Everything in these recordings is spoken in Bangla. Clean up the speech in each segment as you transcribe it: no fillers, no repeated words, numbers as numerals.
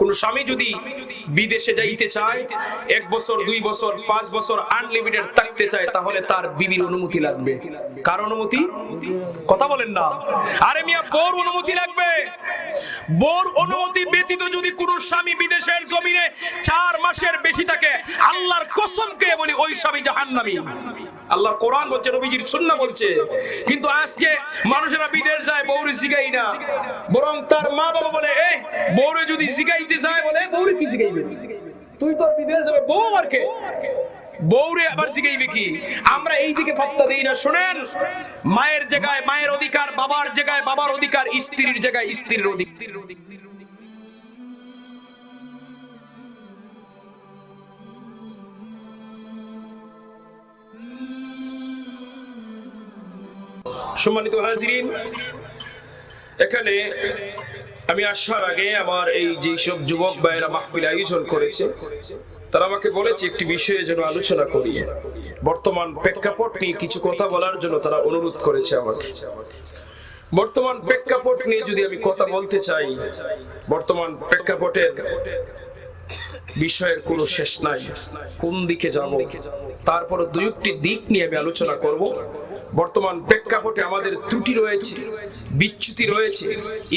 কোন স্বামী যদি বিদেশে যাইতে চায়, 1 বছর 2 বছর 5 বছর আনলিমিটেড থাকতে চায়, তাহলে তার বিবির অনুমতি লাগবে। কার অনুমতি? কথা বলেন না। আরে মিয়া, বউর অনুমতি লাগবে। বউর অনুমতি ব্যতীত যদি কোন স্বামী বিদেশের জমিনে 4 মাসের বেশি থাকে, আল্লাহর কসম কে বলি, ওই স্বামী জাহান্নামী। আল্লাহর কোরআন বলছে, নবীজির সুন্নাহ বলছে। কিন্তু আজকে মানুষেরা বিদেশ যায়, বউরে জিগাই না, বরং তার মা বাবা বলে, এই বউরে যদি জিগাইতে যায়, বলে বউরে কি জিগাইবে, তুই তো বিদেশ যাবে, বউ আর কে, বউরে আবার জিগাইবে কি? আমরা এই দিকে পাত্তা দেই না। শুনেন, মায়ের জায়গায় মায়ের অধিকার, বাবার জায়গায় বাবার অধিকার, স্ত্রীর জায়গায় স্ত্রীর অধিকার। সম্মানিত হাজিরিন, এখানে আমি আসার আগে আমার এই যে সব যুবক ভাইয়েরা মাহফিল আয়োজন করেছে, তারা আমাকে বলেছে একটি বিষয়ে যেন আলোচনা করি। বর্তমান প্রেক্ষাপট নিয়ে কিছু কথা বলার জন্য তারা অনুরোধ করেছে আমাকে। বর্তমান প্রেক্ষাপট নিয়ে যদি আমি কথা বলতে চাই, বর্তমান প্রেক্ষাপটের বিষয়ের কোনো শেষ নাই, কোন দিকে যাব, তারপর 2-1টি দিক নিয়ে আমি আলোচনা করব। বর্তমান প্রেক্ষাপটে আমাদের ত্রুটি রয়েছে, বিচ্যুতি রয়েছে,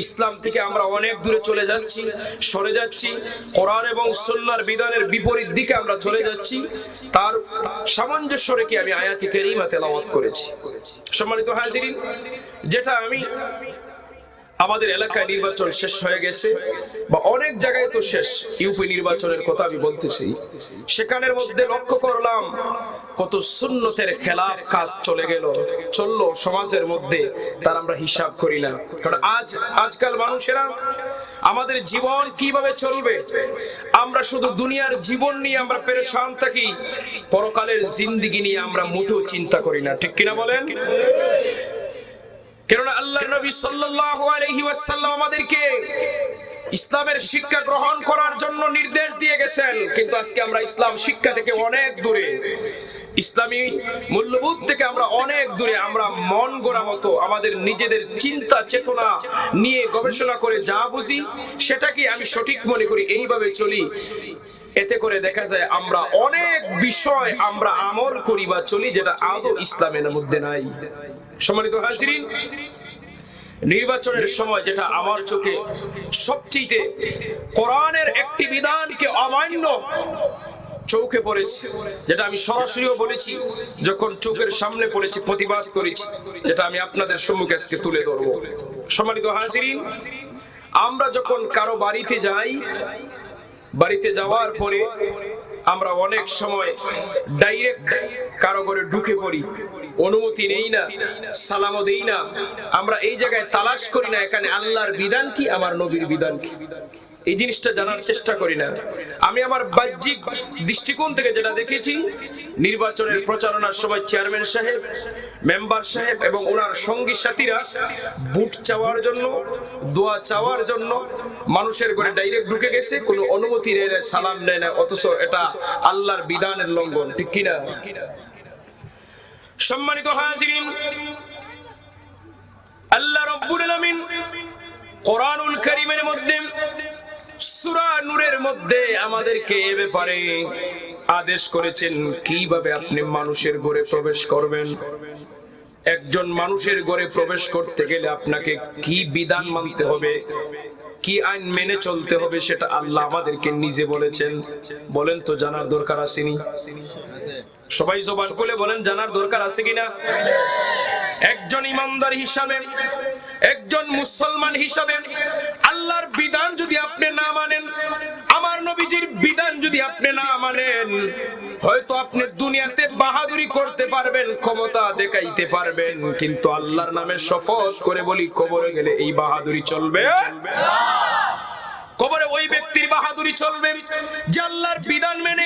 ইসলাম থেকে আমরা অনেক দূরে চলে যাচ্ছি, সরে যাচ্ছি, কোরআন এবং সুন্নাহর বিধানের বিপরীত দিকে আমরা চলে যাচ্ছি। তার সামঞ্জস্য রেখে আমি আয়াতে কারিমা তেলাওয়াত করেছি। সম্মানিত হাজিরিন, যেটা আমি আমাদের এলাকায় নির্বাচন শেষ হয়ে গেছে, বা অনেক জায়গায় তো শেষ, ইউপি নির্বাচনের কথা আমি বলতেছি, সেখানের মধ্যে লক্ষ্য করলাম কত সুন্নতের খেলাফ কাজ চললো সমাজের মধ্যে, তার আমরা হিসাব করি না। কারণ আজকাল মানুষেরা আমাদের জীবন কিভাবে চলবে, আমরা শুধু দুনিয়ার জীবন নিয়ে আমরা পেরেশান থাকি, পরকালের জিন্দেগি নিয়ে আমরা মোটেও চিন্তা করি না। ঠিক কিনা বলেন? কেননা আল্লাহর নবী সাল্লাল্লাহু আলাইহি ওয়াসাল্লাম আমাদেরকে ইসলামের শিক্ষা গ্রহণ করার জন্য নির্দেশ দিয়ে গেছেন, কিন্তু আজকে আমরা ইসলাম শিক্ষা থেকে অনেক দূরে, ইসলামী মূল্যবোধ থেকে আমরা অনেক দূরে। আমরা মন গড়া মতো আমাদের নিজেদের চিন্তা চেতনা নিয়ে গবেষণা করে যা বুঝি সেটাকে আমি সঠিক মনে করি, এইভাবে চলি। এতে করে দেখা যায় আমরা অনেক বিষয় আমরা আমল করি বা চলি যেটা আদৌ ইসলামের মধ্যে নাই। সম্মানিত হাজিরিন, নির্বাচনের সময় যেটা আমার চোখে সবচেয়ে কোরআনের একটি বিধানকে অমান্য চোখে পড়েছে, যেটা আমি সরাসরিও বলেছি, যখন চোখের সামনে পড়েছি প্রতিবাদ করেছি, যেটা আমি আপনাদের সম্মুখে আজকে তুলে ধরব। সম্মানিত হাজিরিন, আমরা যখন কারো বাড়িতে যাই, বাড়িতে যাওয়ার পরে আমরা অনেক সময় ডাইরেক্ট কারো ঘরে ঢুকে পড়ি, অনুমতি নেই না, সালামও দেই না। আমরা এই জায়গায় তালাশ করি না এখানে আল্লাহর বিধান কি, আমার নবীর বিধান কি, এই জিনিসটা জানার চেষ্টা করি না। আমি আমার বাহ্যিক দৃষ্টিকোণ থেকে যেটা দেখেছি, নির্বাচনের প্রচারণার সময় চেয়ারম্যান সাহেব, মেম্বার সাহেব এবং ওনার সঙ্গী সাথীরা ভোট চাওয়ার জন্য, দোয়া চাওয়ার জন্য মানুষের ঘরে ডাইরেক্ট ঢুকে গেছে, কোনো অনুমতি নেই না, সালাম নেয় না, অথচ এটা আল্লাহর বিধানের লঙ্ঘন। ঠিক কিনা? সম্মানিত হাজিরিন, আল্লাহ রাব্বুল আলামিন কোরআনুল কারীমের মধ্যে সূরা নূরের মধ্যে আমাদেরকে এ ব্যাপারে আদেশ করেছেন কিভাবে আপনি মানুষের ঘরে প্রবেশ করবেন। একজন মানুষের ঘরে প্রবেশ করতে গেলে আপনাকে কি বিধান মানতে হবে, কি আইন মেনে চলতে হবে, সেটা আল্লাহ আমাদেরকে নিজে বলেছেন। বলেন তো, জানার দরকার আসেনি? সবাই জবান খুলে বলেন, জানার দরকার আছে কিনা? একজন ইমানদার হিসাবে, একজন মুসলমান হিসাবে আল্লাহর বিধান যদি আপনি না মানেন, আমার নবীজির বিধান যদি আপনি না মানেন, হয়তো আপনি দুনিয়াতে বাহাদুরি করতে পারবেন, ক্ষমতা দেখাইতে পারবেন, কিন্তু আল্লাহর নামে শপথ করে বলি, কবরে গেলে এই বাহাদুরি চলবে না। কবরে ওই ব্যক্তির বাহাদুরি চলবে যে আল্লাহর বিধান মেনে,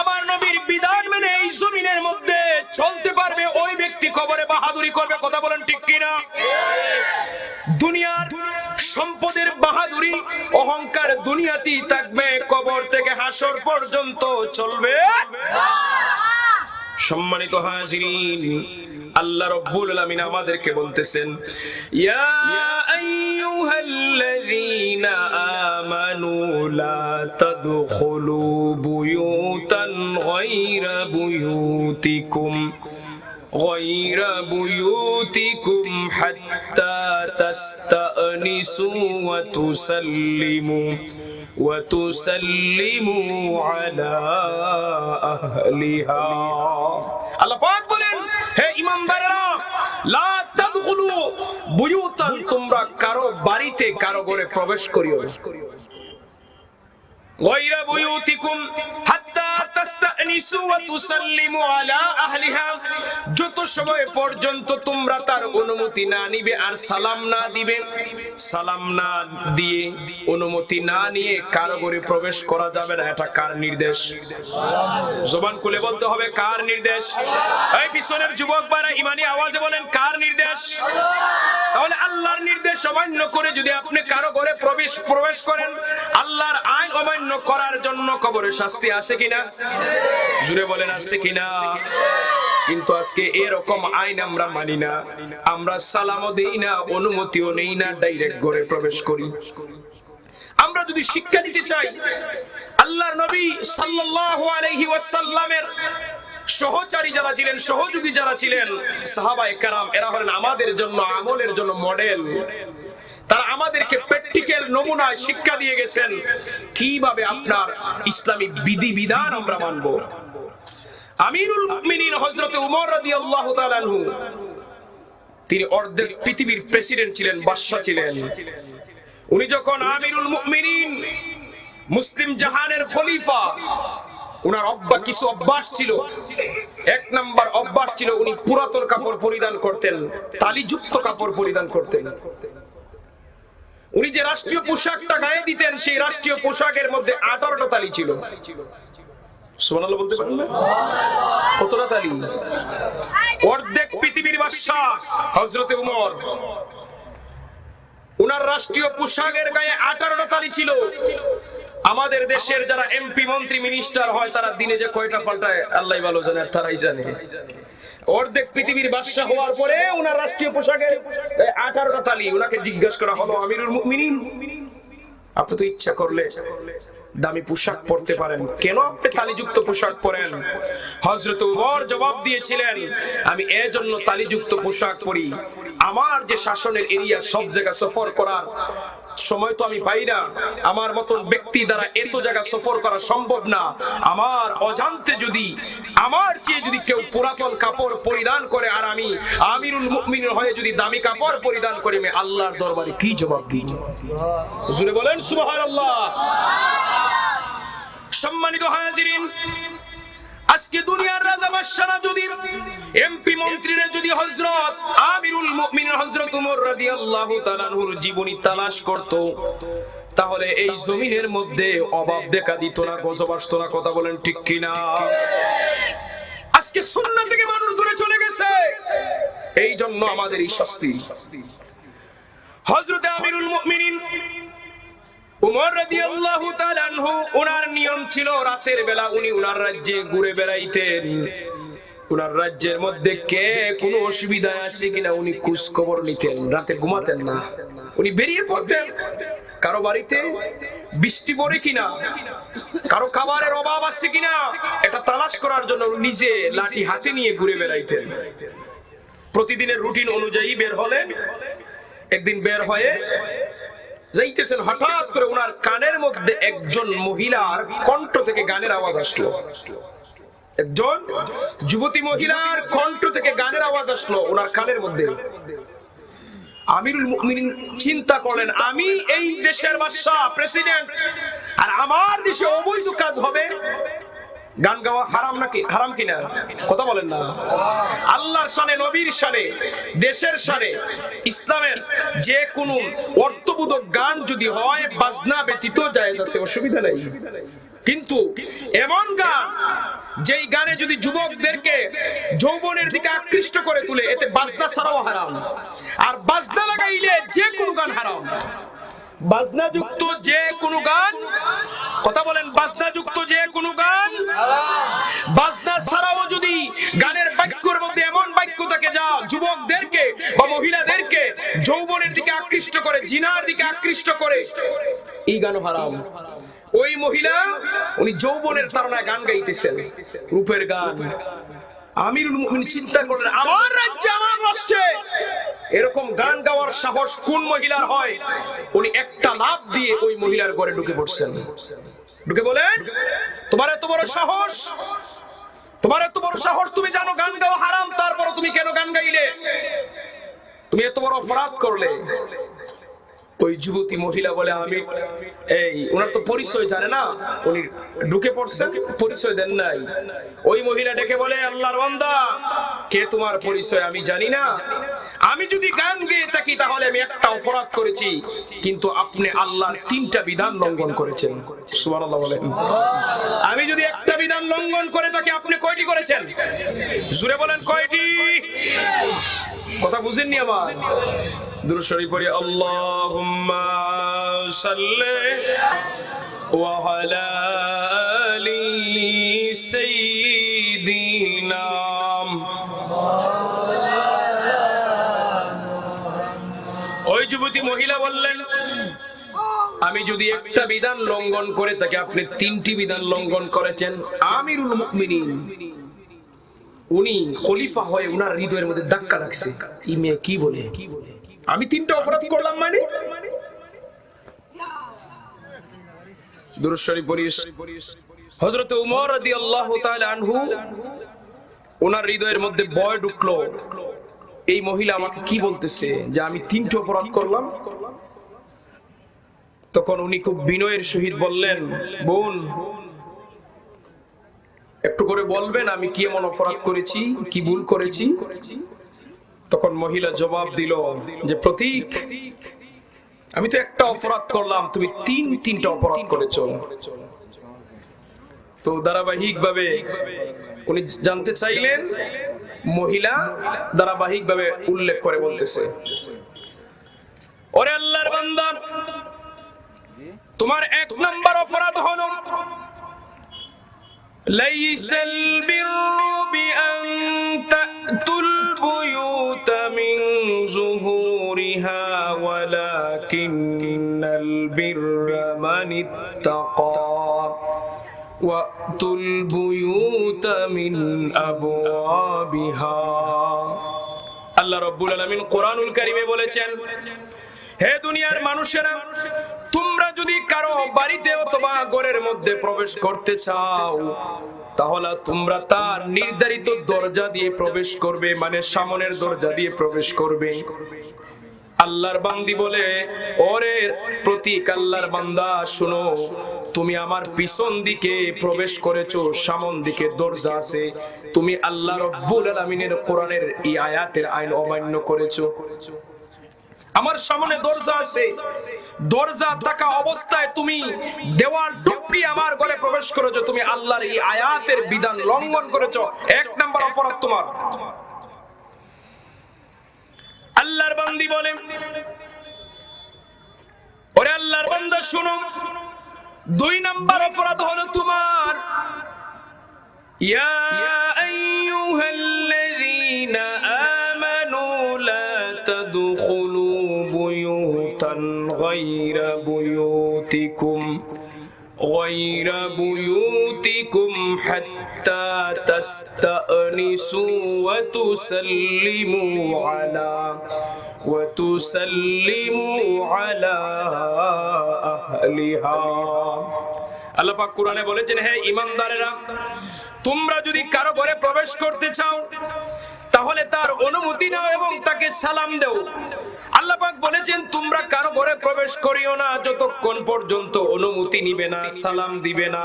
আমার নবীর বিধান মেনে এই জমিনের মধ্যে চলতে পারবে, ওই ব্যক্তি কবরে বাহাদুরি করবে। কথা বলেন ঠিক কিনা? দুনিয়ার সম্পদের বাহাদুরি, অহংকার দুনিয়াতেই থাকবে, কবর থেকে হাসর পর্যন্ত চলবে না। সম্মানিত হাজিরিন, আল্লাহ রাব্বুল আলামিন আমাদেরকে বলতেছেন, ইয়া আইয়ুহাল্লাযীনা আমানু লা তাদখুলু বুয়ুতান গায়রা বুয়ুতিকুম হাত্তা তাস্তানিসু ওয়া তুসাল্লিমু আলা আহলিহা। আল্লাহ পাক বলেন, হে ঈমানদারেরা, লা তাদখুলু বুয়ুতান, তোমরা কারো বাড়িতে কারো ঘরে প্রবেশ করিও না, গায়রা বুয়ুতিকুম হাত্তা তাস্তানিসু ওয়া তুসাল্লিমু আলা আহলিহা, যত সময় পর্যন্ত তোমরা তার অনুমতি না নিবে আর সালাম না দিবে, সালাম না দিয়ে অনুমতি না নিয়ে কারো ঘরে প্রবেশ করা যাবে না। এটা কার নির্দেশ? জবান খুলে বলতে হবে, কার নির্দেশ? এই পিছনের যুবক ভাইরা ঈমানি আওয়াজে বলেন, কার নির্দেশ? তাহলে আল্লাহর নির্দেশ অমান্য করে যদি আপনি কারো ঘরে প্রবেশ করেন, আল্লাহর আইন অমান্য করার জন্য কবরে শাস্তি আছে কিনা? জুড়ে বলেন, আছে কিনা? কিন্তু আজকে এরকম আইন আমরা মানি না, আমরা সালামও দেই না, অনুমতিও নেই না, ডাইরেক্ট ঘরে প্রবেশ করি। আমরা যদি শিক্ষা নিতে চাই, আল্লাহর নবী সাল্লাল্লাহু আলাইহি ওয়াসাল্লামের সহচারী যারা ছিলেন, সহযোগী যারা ছিলেন, সাহাবায়ে কেরাম, এরা হলেন আমাদের জন্য আমলের জন্য মডেল। তারা আমাদেরকে প্র্যাকটিক্যাল নমুনায় শিক্ষা দিয়ে গেছেন কিভাবে আপনার ইসলামিক বিধিবিধান আমরা মানব। আমিরুল মুমিনিন হযরত উমর রাদিয়াল্লাহু তাআলা আনহু, তিনি অর্ধেক পৃথিবীর প্রেসিডেন্ট ছিলেন, বাদশা ছিলেন। উনি যখন আমিরুল মুমিনিন, মুসলিম জাহানের খলিফা, উনার কিছু অভ্যাস ছিল। এক নাম্বার অভ্যাস ছিল, উনি পুরাতন কাপড় পরিধান করতেন, তালিযুক্ত কাপড় পরিধান করতেন। উনি যে রাষ্ট্রীয় পোশাকটা গায়ে দিতেন, সেই রাষ্ট্রীয় পোশাকের মধ্যে 18টা তালি ছিল। সুবহানাল্লাহ বলতে পারেন না? কতটা তালি? অর্ধেক পৃথিবীর বাদশা হযরতে উমর, উনার রাষ্ট্রীয় পোশাকের গায়ে 18টা তালি ছিল। আমাদের দেশের যারা এমপি, মন্ত্রী, মিনিস্টার হয়, তারা দিনে যে কয়টা পাল্টায় আল্লাহই ভালো জানে, আর তারাই জানে। অর্ধেক পৃথিবীর বাদশা হওয়ার পরে উনার রাষ্ট্রীয় পোশাকের 18টা তালি। উনাকে জিজ্ঞাসা করা হলো, আমিরুল মুমিনিন, আপনি তো ইচ্ছা করলে দামি পোশাক পরতে পারেন, কেন আপনি তালিযুক্ত পোশাক পরেন? হযরত উমর জবাব দিয়েছিলেন, আমি এজন্য তালিযুক্ত পোশাক পরি, আমার যে শাসনের এরিয়া, সব জায়গা সফর করার সময় তো আমি পাই না। আমার মতন ব্যক্তি দ্বারা এত জায়গা সফর করা সম্ভব না। আমার অজান্তে যদি আমার চেয়ে যদি কেউ পুরাতন কাপড় পরিধান করে আর আমি আমিরুল মুমিনিন হয়ে যদি দামি কাপড় পরিধান করি, আমি আল্লাহর দরবারে কি জবাব দিই? হুজুরে বলেন সুবহানাল্লাহ। সম্মানিত হাজিরিন, আজকে দুনিয়ার রাজা বাদশারা যদি এমপি মন্ত্রীরা যদি হযরত আমিরুল মুমিনিন হযরত উমর রাদিয়াল্লাহু তাআলা আনহুর জীবনী তালাশ করত, তাহলে এই জমিনের মধ্যে অভাব দেখা দিত না, গজব আসতো না। কথা বলেন ঠিক কিনা? আজকে সুন্নাহ থেকে মানুষ দূরে চলে গেছে, এই জন্য আমাদের এই শাস্তি। হযরত আমিরুল মুমিনিন উমর রাদিয়াল্লাহু তাআলা আনহু, ওনার নিয়ম ছিল রাতের বেলা উনি ওনার রাজ্যে ঘুরে বেড়াইতেন। ওনার রাজ্যের মধ্যে কে কোনো অসুবিধা আছে কিনা উনি খোঁজ খবর নিতেন। রাতে ঘুমাতেন না, উনি বেরিয়ে পড়তেন। কারো বাড়িতে বৃষ্টি পড়ে কিনা, কারো খাবারের অভাব আছে কিনা, এটা তালাশ করার জন্য নিজে লাঠি হাতে নিয়ে ঘুরে বেড়াইতেন। প্রতিদিনের রুটিন অনুযায়ী বের হলেন। একদিন বের হয়ে যাইতেছেন, হঠাৎ করে ওনার কানের মধ্যে একজন মহিলার কণ্ঠ থেকে গানের আওয়াজ আসলো। একজন যুবতী মহিলার কণ্ঠ থেকে গানের আওয়াজ আসলো ওনার কানের মধ্যে। আমিরুল মুমিনিন চিন্তা করলেন, আমি এই দেশের বাদশা, প্রেসিডেন্ট, আর আমার দেশে অবৈধ কাজ হবে। গান গাওয়া হারাম নাকি? হারাম কিনা? কথা বলেন না। আল্লাহর শানে, নবীর শানে, দেশের শানে, ইসলামের যে কোনো অর্থবোধক গান যদি হয়, বাজনা ব্যতীত জায়েজ আছে, অসুবিধা নাই। কিন্তু এমন গান যেই গানে যদি যুবকদেরকে যৌবনের দিকে আকৃষ্ট করে তুলে, এতে বাজনা ছাড়াও হারাম। আর বাজনা লাগাইলে যে কোনো গান হারাম। বাজনা যুক্ত যে কোনো গান, কথা বলেন, বাজনা যুক্ত যে কোনো গান, বাজনা ছাড়াও যদি যৌবনের দিকে আকৃষ্ট করে, জিনার দিকে আকৃষ্ট করে, এই গান হারাম। ওই মহিলা উনি যৌবনের তাড়নায় গান গাইতেছেন, রূপের গান। আমিরুল মুমিনিন চিন্তা করলেন, আমার রাজ্যে আমার রাষ্ট্রে এরকম গান গাওয়ার সাহস কোন মহিলার হয়? উনি একটা লাফ দিয়ে ওই মহিলার ঘরে ঢুকে পড়ছেন। ঢুকে বলেন, তোমার এত বড় সাহস, তোমার এত বড় সাহস, তুমি জানো গান গাওয়া হারাম, তারপর তুমি কেন গান গাইলে? তুমি এত বড় অপরাধ করলে। ওই যুবতী মহিলা বলে, আমি ওনার তো পরিচয় জানে না, উনি ঢুকে পড়ছেন, পরিচয় দেন নাই। ওই মহিলা ডেকে বলে, আল্লাহর বান্দা, কে তোমার পরিচয় আমি জানি না। আমি যদি গান গেয়ে থাকি তাহলে আমি একটা অপরাধ করেছি, কিন্তু আপনি আল্লাহর 3টা বিধান লঙ্ঘন করেছেন। সুবহানাল্লাহ বলেন। আমি যদি একটা বিধান লঙ্ঘন করে থাকি, আপনি কয়টি করেছেন? জোরে বলেন, কয়টি? কথা বুঝেননি আমার? দুরূদ শরীফ পড়ি, আল্লাহুম্মা সাল্লি ওয়া আলা আলি সাইয়্যিদিনা। ওই যুবতী মহিলা বললেন, আমি যদি একটা বিধান লঙ্ঘন করে থাকি, আপনি 3টি বিধান লঙ্ঘন করেছেন। আমিরুল মুমিনিন উনি খলিফা হয়ে উনার হৃদয়ের মধ্যে ধাক্কা লাগছে, এই মেয়ে কি বলে, আমি 3টা অপরাধ করলাম মানে? দুরূদ শরীফ পড়ি, হযরত উমর রাদিয়াল্লাহু তাআলা আনহু, ওনার হৃদয়ের মধ্যে ভয় ঢুকলো, এই মহিলা আমাকে কি বলতেছে যে আমি 3টা অপরাধ করলাম। তখন উনি খুব বিনয়ের সহিত বললেন, বোন, একটু করে বলবেন আমি কি এমন অপরাধ করেছি, কি ভুল করেছি? তখন মহিলা জবাব দিল যে, প্রতীক, আমি তো একটা অপরাধ করলাম, তুমি 3টা অপরাধ করেছো। তো ধারাবাহিকভাবে উনি জানতে চাইলেন, মহিলা ধারাবাহিকভাবে উল্লেখ করে বলতেছে, ওরে আল্লাহর বান্দা, তোমার 1 নাম্বার অপরাধ হলো, লাইসাল বিররু বিআন তা'তুল বুয়ুতা মিন যুহুরিহা ওয়ালাকিন্নাল বিররা মান ইত্তাকা ওয়া'তুল বুয়ুতা মিন আবওয়াবিহা। আল্লাহ রাব্বুল আলামিন কোরআনুল কারীমে বলেছেন, হে দুনিয়ার মানুষেরা, তোমরা যদি কারো বাড়িতে অথবা ঘরের মধ্যে প্রবেশ করতে চাও, তাহলে তোমরা তার নির্ধারিত দরজা দিয়ে প্রবেশ করবে, মানে সামনের দরজা দিয়ে প্রবেশ করবে। আল্লাহর বান্দি বলে, ওরে প্রতীক, আল্লাহর বান্দা শুনো, তুমি আমার পিছন দিকে প্রবেশ করেছো, সামন দিকে দরজা আছে, তুমি আল্লাহ রাব্বুল আলামিনের কোরআনের এই আয়াতের আইন অমান্য করেছো। আমার সামনে দরজা আছে, দরজা থাকা অবস্থায় তুমি দেওয়াল টপকিয়ে আমার ঘরে প্রবেশ করেছো, তুমি আল্লাহর এই আয়াতের বিধান লঙ্ঘন করেছো। 1 নাম্বার অপরাধ তোমার। আল্লাহর বান্দি বলে, ওরে আল্লাহর বান্দা শুনো, 2 নাম্বার অপরাধ হলো তোমার, ইয়া আইয়ুহাল্লাযীনা আমানু লা তাদখুলু বুয়ুতান গায়রা বুয়ুতিকুম হাত্তা তাস্তানিসু ওয়া তুসাল্লিমু আলা আহলিহা। আল্লাহ পাক কোরআনে বলেছেন, হে ঈমানদারেরা, তোমরা যদি কারো ঘরে প্রবেশ করতে চাও তাহলে তার অনুমতি নাও এবং তাকে সালাম দাও। আল্লাহ পাক বলেছেন, তোমরা কারো ঘরে প্রবেশ করিও না যতক্ষণ পর্যন্ত অনুমতি নিবে না, সালাম দিবে না।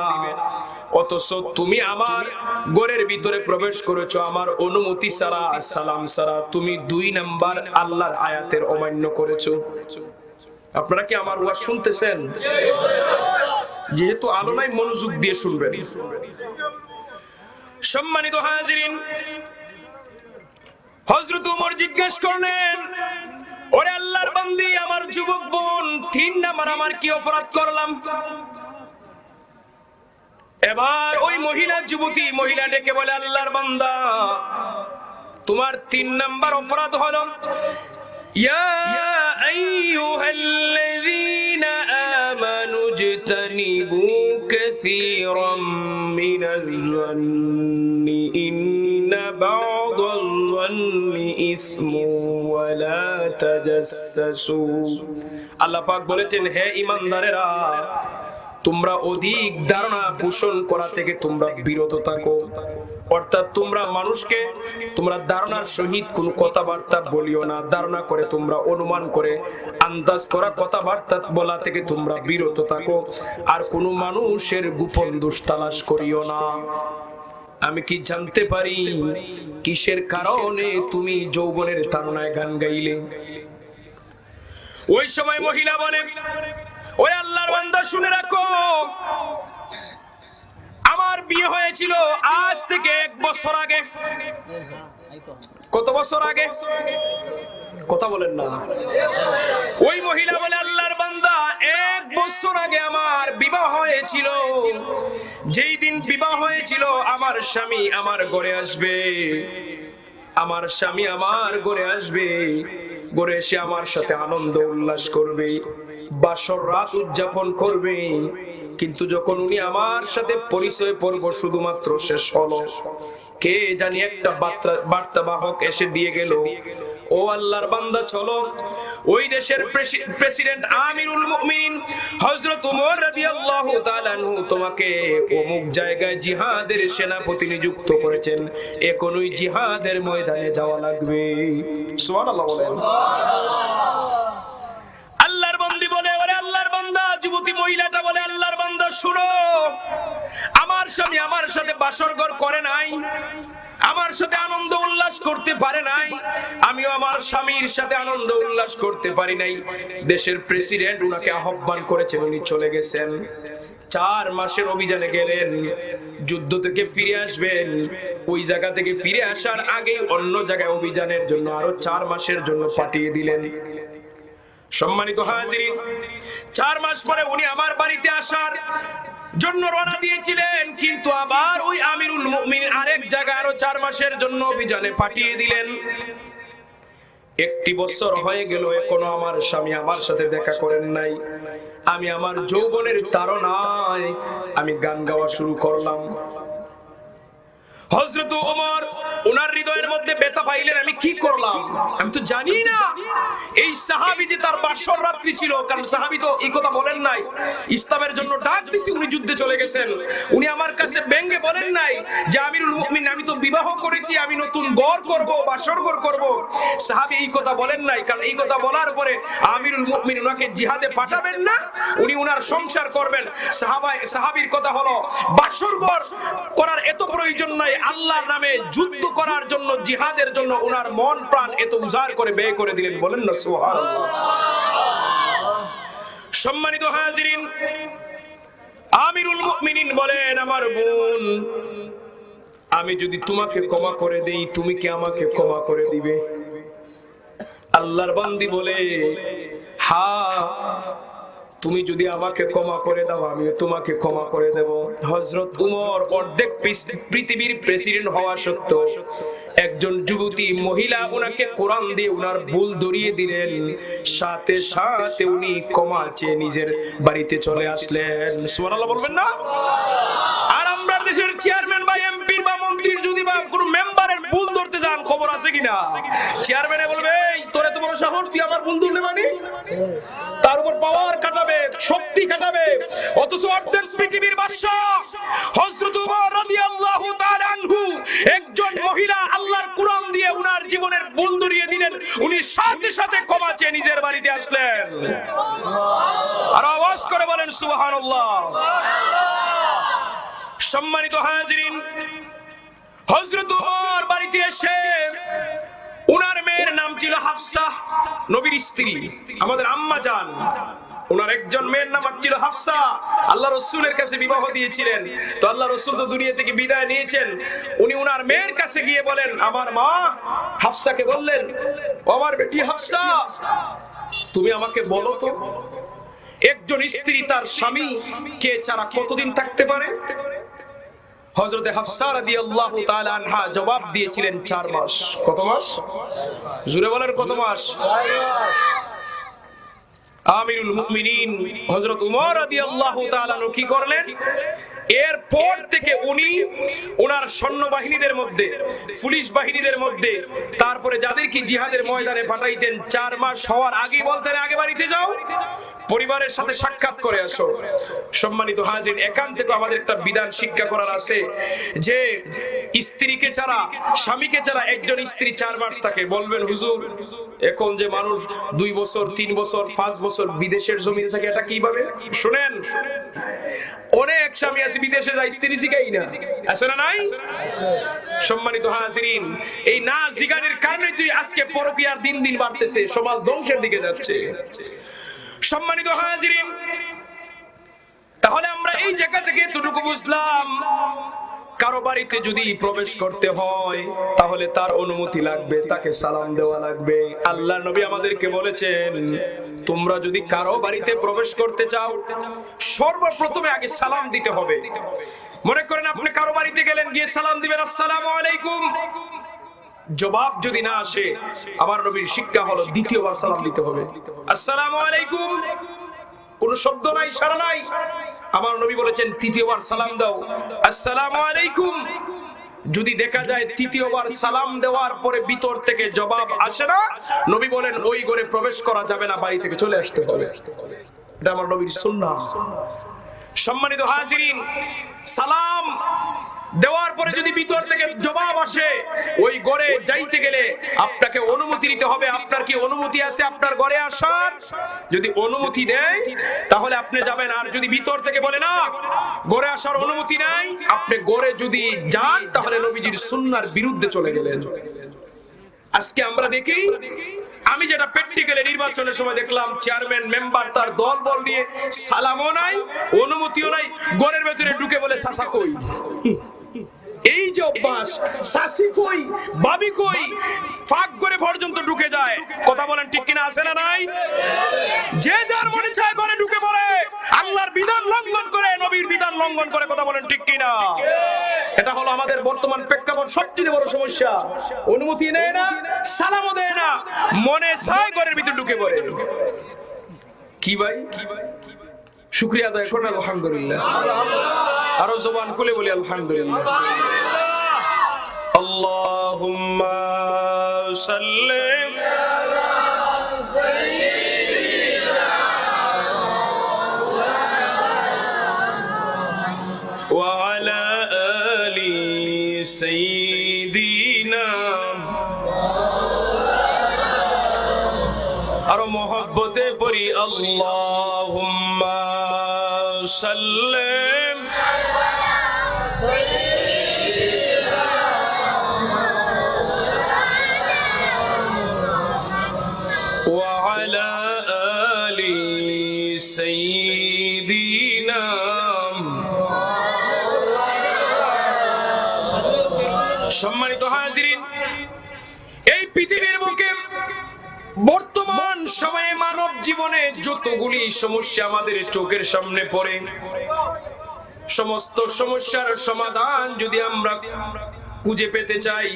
অথচ তুমি আমার ঘরের ভিতরে প্রবেশ করেছো আমার অনুমতি ছাড়া, সালাম ছাড়া। তুমি 2 নাম্বার আল্লাহর আয়াতের অমান্য করেছো। আপনারা কি আমার ওয়াজ শুনতেছেন? যেহেতু আলোনায় মনোযোগ দিয়ে শুনবেন। সম্মানিত হাজিরিন, হযরত ওমর জিজ্ঞেস করলেন, ওরে আল্লাহর বান্দি, আমার যুবক বোন, 3 নাম্বার আমার কি অপরাধ করলাম? এবার ওই যুবতী মহিলা ডেকে বলে, আল্লাহর বান্দা, তোমার 3 নাম্বার অপরাধ হলো ইয়া আইয়ুহাল্লাযীনা আমানু ইজতানিবু কাসীরাম মিনাজ যান্নি ইন্না বা'দাজ যান্নি ইসমু ওয়া লা তাজাসসু। আল্লাহ পাক বলেছেন, হে ঈমানদারেরা, তোমরা অধিক ধারণা পোষণ করা থেকে তোমরা বিরত থাকো। অর্থাৎ তোমরা মানুষকে তোমরা ধারণার সহিত কোনো কথাবার্তা বলিও না। ধারণা করে তোমরা অনুমান করে আন্দাজ করা কথাবার্তা বলা থেকে তোমরা বিরত থাকো। আর কোনো মানুষের গোপন দোষ তালাশ করিও না। আমি কি জানতে পারি কিসের কারণে তুমি যৌবনের তাড়নায় গান গাইলে? ওই সময় মহিলা বলে, ওই আল্লাহর বান্দা শুনে রাখো, আমার বিয়ে হয়েছিল আজ থেকে 1 বছর আগে। কত বছর আগে? কথা বলেন না। ওই মহিলা বলে, আল্লাহর বান্দা 1 বছর আগে আমার বিবাহ হয়েছিল। যেই দিন বিবাহ হয়েছিল আমার স্বামী আমার ঘরে আসবে, আমার স্বামী আমার ঘরে আসবে, ঘরে এসে আমার সাথে আনন্দ উল্লাস করবে, বাসর রাত উদযাপন করবে। কিন্তু যখন উনি আমার সাথে পরিচয় পর্ব শুধুমাত্র শেষ হলো, কে জানি একটা বার্তাবাহক এসে দিয়ে গেল, ও আল্লাহর বান্দা চলো, ওই দেশের প্রেসিডেন্ট আমিরুল মুমিনিন হযরত ওমর রাদিয়াল্লাহু তাআলা আনহু তোমাকে অমুক জায়গায় জিহাদের সেনাপতি নিযুক্ত করেছেন, এখন ওই জিহাদের ময়দানে যাওয়া লাগবে। সুবহানাল্লাহ বলেন। আল্লাহর বান্দি বলে, ওরে আল্লাহর বান্দা, যুবতী মহিলাটা বলে, আল্লাহর বান্দা শুনো, আমার স্বামী আমার সাথে বাসর ঘর করে নাই, আমার সাথে আনন্দ উল্লাস করতে পারে নাই, আমিও আমার স্বামীর সাথে আনন্দ উল্লাস করতে পারি নাই। দেশের প্রেসিডেন্ট উনাকে আহ্বান করেছেন, উনি চলে গেছেন। 4 মাসের অভিযানে গেলেন, যুদ্ধ থেকে ফিরে আসবেন। ওই জায়গা থেকে ফিরে আসার আগে অন্য জায়গায় অভিযানের জন্য আরো 4 মাসের জন্য পাঠিয়ে দিলেন। সম্মানিত হাজিরিন, 4 মাস পরে উনি আমার বাড়িতে আসার জন্য রওনা দিয়েছিলেন, কিন্তু আবার ওই আমিরুল মুমিনিন আরেক জায়গায় আরো 4 মাসের জন্য অভিযানে পাঠিয়ে দিলেন। 1 বছর হয়ে গেল, এখনো আমার স্বামী আমার সাথে দেখা করেন নাই। আমি আমার যৌবনের তাড়নায় আমি গান গাওয়া শুরু করলাম। হযরত ওমর ওনার হৃদয়ের মধ্যে ব্যথা পাইলেন, আমি কি করলাম, আমি তো জানি না এই সাহাবী যে তার বাসর রাত্রি ছিল। কারণ সাহাবী তো এই কথা বলেন নাই, ইসলামের জন্য ডাক দিছি, উনি যুদ্ধে চলে গেছেন। উনি আমার কাছে ব্যঙ্গে বলেন নাই যে আমিরুল মুমিনিন আমি তো বিবাহ করেছি, আমি নতুন ঘর করব, বাসর ঘর করব। সাহাবী এই কথা বলেন নাই, কারণ এই কথা বলার পরে আমিরুল মুমিনিন ওনাকে জিহাদে পাঠাবেন না, উনি ওনার সংসার করবেন। সাহাবীর কথা হলো, বাসর ঘর করার এত প্রয়োজন নাই, আল্লাহর নামে যুদ্ধ করার জন্য, জিহাদের জন্য ওনার মন প্রাণ এত উজাড় করে ব্যয় করে দিলেন। বলেন না সুবহানাল্লাহ। সম্মানিত হাজিরিন, আমিরুল মুমিনিন বলেন, আমার বোন, আমি যদি তোমাকে ক্ষমা করে দেই, তুমি কি আমাকে ক্ষমা করে দিবে? আল্লাহর বান্দি বলে, হ্যাঁ, তুমি যদি আমাকে ক্ষমা করে দাও, আমি তোমাকে ক্ষমা করে দেব। হযরত উমর অর্ধেক পৃথিবীর প্রেসিডেন্ট হওয়া সত্ত্বেও একজন যুবতী মহিলা ওনাকে কোরআন দিয়ে ওনার ভুল ধরিয়ে দিলেন, সাথে সাথে উনি ক্ষমা চেয়ে নিজের বাড়িতে চলে আসলেন। সুবহানাল্লাহ বলবেন না? আর আমরা দেশের চেয়ারম্যান বা এমপির বা মন্ত্রীর যদি বা কোনো মেম্বারের ভুল ধরতে যান, খবর আছে কিনা? চেয়ারম্যানে বলবে, তোর এত বড় সাহস, তুই আমার ভুল ধরলে মানে? তার উপর পাওয়ার খাটাবে, শক্তি খাটাবে। অথচ অর্ধেক পৃথিবীর বাদশা হযরত ওমর রাদিয়াল্লাহু তাআলা আনহু, একজন মহিলা আল্লাহর কোরআন দিয়ে উনার জীবনের ভুল ধরিয়ে দিলেন, উনি সাথে সাথে ক্ষমা চেয়ে নিজের বাড়িতে আসলেন। আর আওয়াজ করে বলেন সুবহানাল্লাহ। সম্মানিত হাজিরিন, হযরত ওমর বাড়িতে এসে উনার মেয়ের নাম ছিল হাফসা, নবীর স্ত্রী, আমাদের আম্মা জান। উনার একজন মেয়ের নাম ছিল হাফসা, আল্লাহ রাসূলের কাছে বিবাহ দিয়েছিলেন। তো আল্লাহ রাসূল তো দুনিয়া থেকে বিদায় নিয়েছেন, উনি উনার মেয়ের কাছে গিয়ে বলেন, আমার মা হাফসাকে বললেন, আমার বেটি হাফসা, তুমি আমাকে বলো তো, একজন স্ত্রী তার স্বামী কে ছাড়া কতদিন থাকতে পারে? হযরতে হাফসা রাদিয়াল্লাহু তাআলা আনহা জবাব দিয়েছিলেন 4 মাস। কত মাস? জোরে বলেন কত মাস? আমিরুল মুমিনিন হযরত উমর রাদিয়াল্লাহু তাআলা কি করলেন? এরপর থেকে উনি ওনার সৈন্যবাহিনীদের মধ্যে, পুলিশ বাহিনীদের মধ্যে, তারপরে যাদেরকে জিহাদের ময়দানে পাঠাইতেন 4 মাস হওয়ার আগে বলতেন আগে বাড়িতে যাও, পরিবারের সাথে সাক্ষাৎ করে আসো। সম্মানিত হাজির, এখান থেকে আমাদের একটা বিধান শিক্ষা করার আছে যে স্ত্রীকে ছাড়া, স্বামীকে ছাড়া একজন স্ত্রী 4 মাস থাকে। বলবেন হুজুর এখন যে মানুষ 2 বছর 3 বছর 5 বছর বিদেশের জমিতে থাকে এটা কিভাবে? শুনেন, অনেক স্বামী আছে বিদেশে যায় স্ত্রী জিগাই না, আছে না নাই? সম্মানিত হাজিরিন, এই না জিগানের কারণে তুই আজকে পরকীয়ার দিন দিন বাড়তেছে, সমাজ ধ্বংসের দিকে যাচ্ছে। সম্মানিত হাজিরিন, তাহলে আমরা এই জায়গা থেকে এতটুকু বুঝলাম, কারো বাড়িতে যদি প্রবেশ করতে হয় তাহলে তার অনুমতি লাগবে, তাকে সালাম দেওয়া লাগবে। আল্লাহ নবী আমাদেরকে বলেছেন তোমরা যদি কারো বাড়িতে প্রবেশ করতে চাও সর্বপ্রথমে আগে সালাম দিতে হবে। মনে করেন আপনি কারো বাড়িতে গেলেন, গিয়ে সালাম দিবেন আসসালামু আলাইকুম, জবাব যদি না আসে আমার নবীর শিক্ষা হলো দ্বিতীয়বার সালাম দিতে হবে। আসসালামু আলাইকুম, কোন শব্দ নাই, ইশারা নাই, আমার নবী বলেছেন তৃতীয়বার সালাম দাও আসসালামু আলাইকুম। যদি দেখা যায় তৃতীয়বার সালাম দেওয়ার পরে ভিতর থেকে জবাব আসে না, নবী বলেন ওই ঘরে প্রবেশ করা যাবে না, বাড়ি থেকে চলে আসতে হবে। এটা আমার নবীর সুন্নাহ। সম্মানিত হাজিরিন, সালাম দেওয়ার পরে যদি ভিতর থেকে জবাব আসে, ওই ঘরে যাইতে গেলে আপনাকে অনুমতি নিতে হবে। আপনার কি অনুমতি আছে আপনার ঘরে আসার? যদি অনুমতি দেয় তাহলে আপনি যাবেন, আর যদি ভিতর থেকে বলে না ঘরে আসার অনুমতি নাই, আপনি ঘরে যদি যান তাহলে নবীজির সুন্নাহর বিরুদ্ধে চলে গেলেন। আজকে আমরা দেখি, আমি যেটা প্র্যাকটিক্যালি নির্বাচনের সময় দেখলাম, চেয়ারম্যান মেম্বার তার দল বল নিয়ে সালামও নাই, অনুমতিও নাই, ঘরের ভেতরে ঢুকে বলে চাচা কই। এই যে অভ্যাস, শাসি কই ভাবি কই, ফাঁক করে পর্যন্ত ঢুকে যায়। কথা বলেন ঠিক কিনা, আছে না নাই? যে যার মনে চায় ঘরে ঢুকে পড়ে, আল্লাহর বিধান লঙ্ঘন করে, নবীর বিধান লঙ্ঘন করে। কথা বলেন ঠিক কিনা? এটা হলো আমাদের বর্তমান প্রেক্ষাপট সবচেয়ে বড় সমস্যা। অনুমতি নেয় না, সালামও দেয় না, মনে চায় ঘরের ভিতর ঢুকে পড়ে। কি ভাই, শুকরিয়া আদায় করেন আলহামদুলিল্লাহ, আরো জবান খুলে বলি আলহামদুলিল্লাহ। আল্লাহুম্মা সাল্লি আলা সাইয়্যিদিনা ওয়া আলা আলি সাইয়্যিদিনা। আরো মহব্বতে পড়ি আল্লাহুম্মা সাল্লিম আলা সাইয়্যিদিনা ওয়া আলা আলি সাইয়্যিদিনা। সম্মানিত হাজিরিন, এই পৃথিবীর বুকে বর্তমান সময়ে মানব জীবনে যতগুলি সমস্যা আমাদের চোখের সামনে পড়ে, সমস্ত সমস্যার সমাধান যদি আমরা খুঁজে পেতে চাই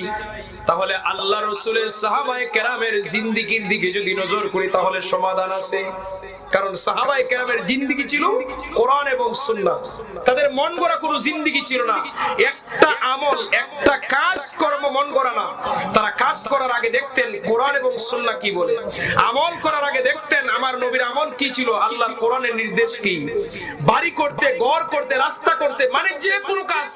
তাহলে আল্লাহ রাসূলের সাহাবায়ে কেরামের জিন্দেগির দিকে যদি নজর করি তাহলে সমাধান আছে। কারণ সাহাবায়ে কেরামের জিন্দেগি ছিল কোরআন এবং সুন্নাহ, তাদের মন গড়া কোনো জিন্দেগি ছিল না। একটা আমল, একটা কাজ কর্ম মন গড়া না, তারা কাজ করার আগে দেখতেন কোরআন এবং সুন্নাহ কি বলে, আমল করার আগে দেখতেন আমার নবীর আমল কি ছিল, আল্লাহর কোরআনের নির্দেশ কি। বাড়ি করতে, ঘর করতে, রাস্তা করতে, মানে যে কোনো কাজ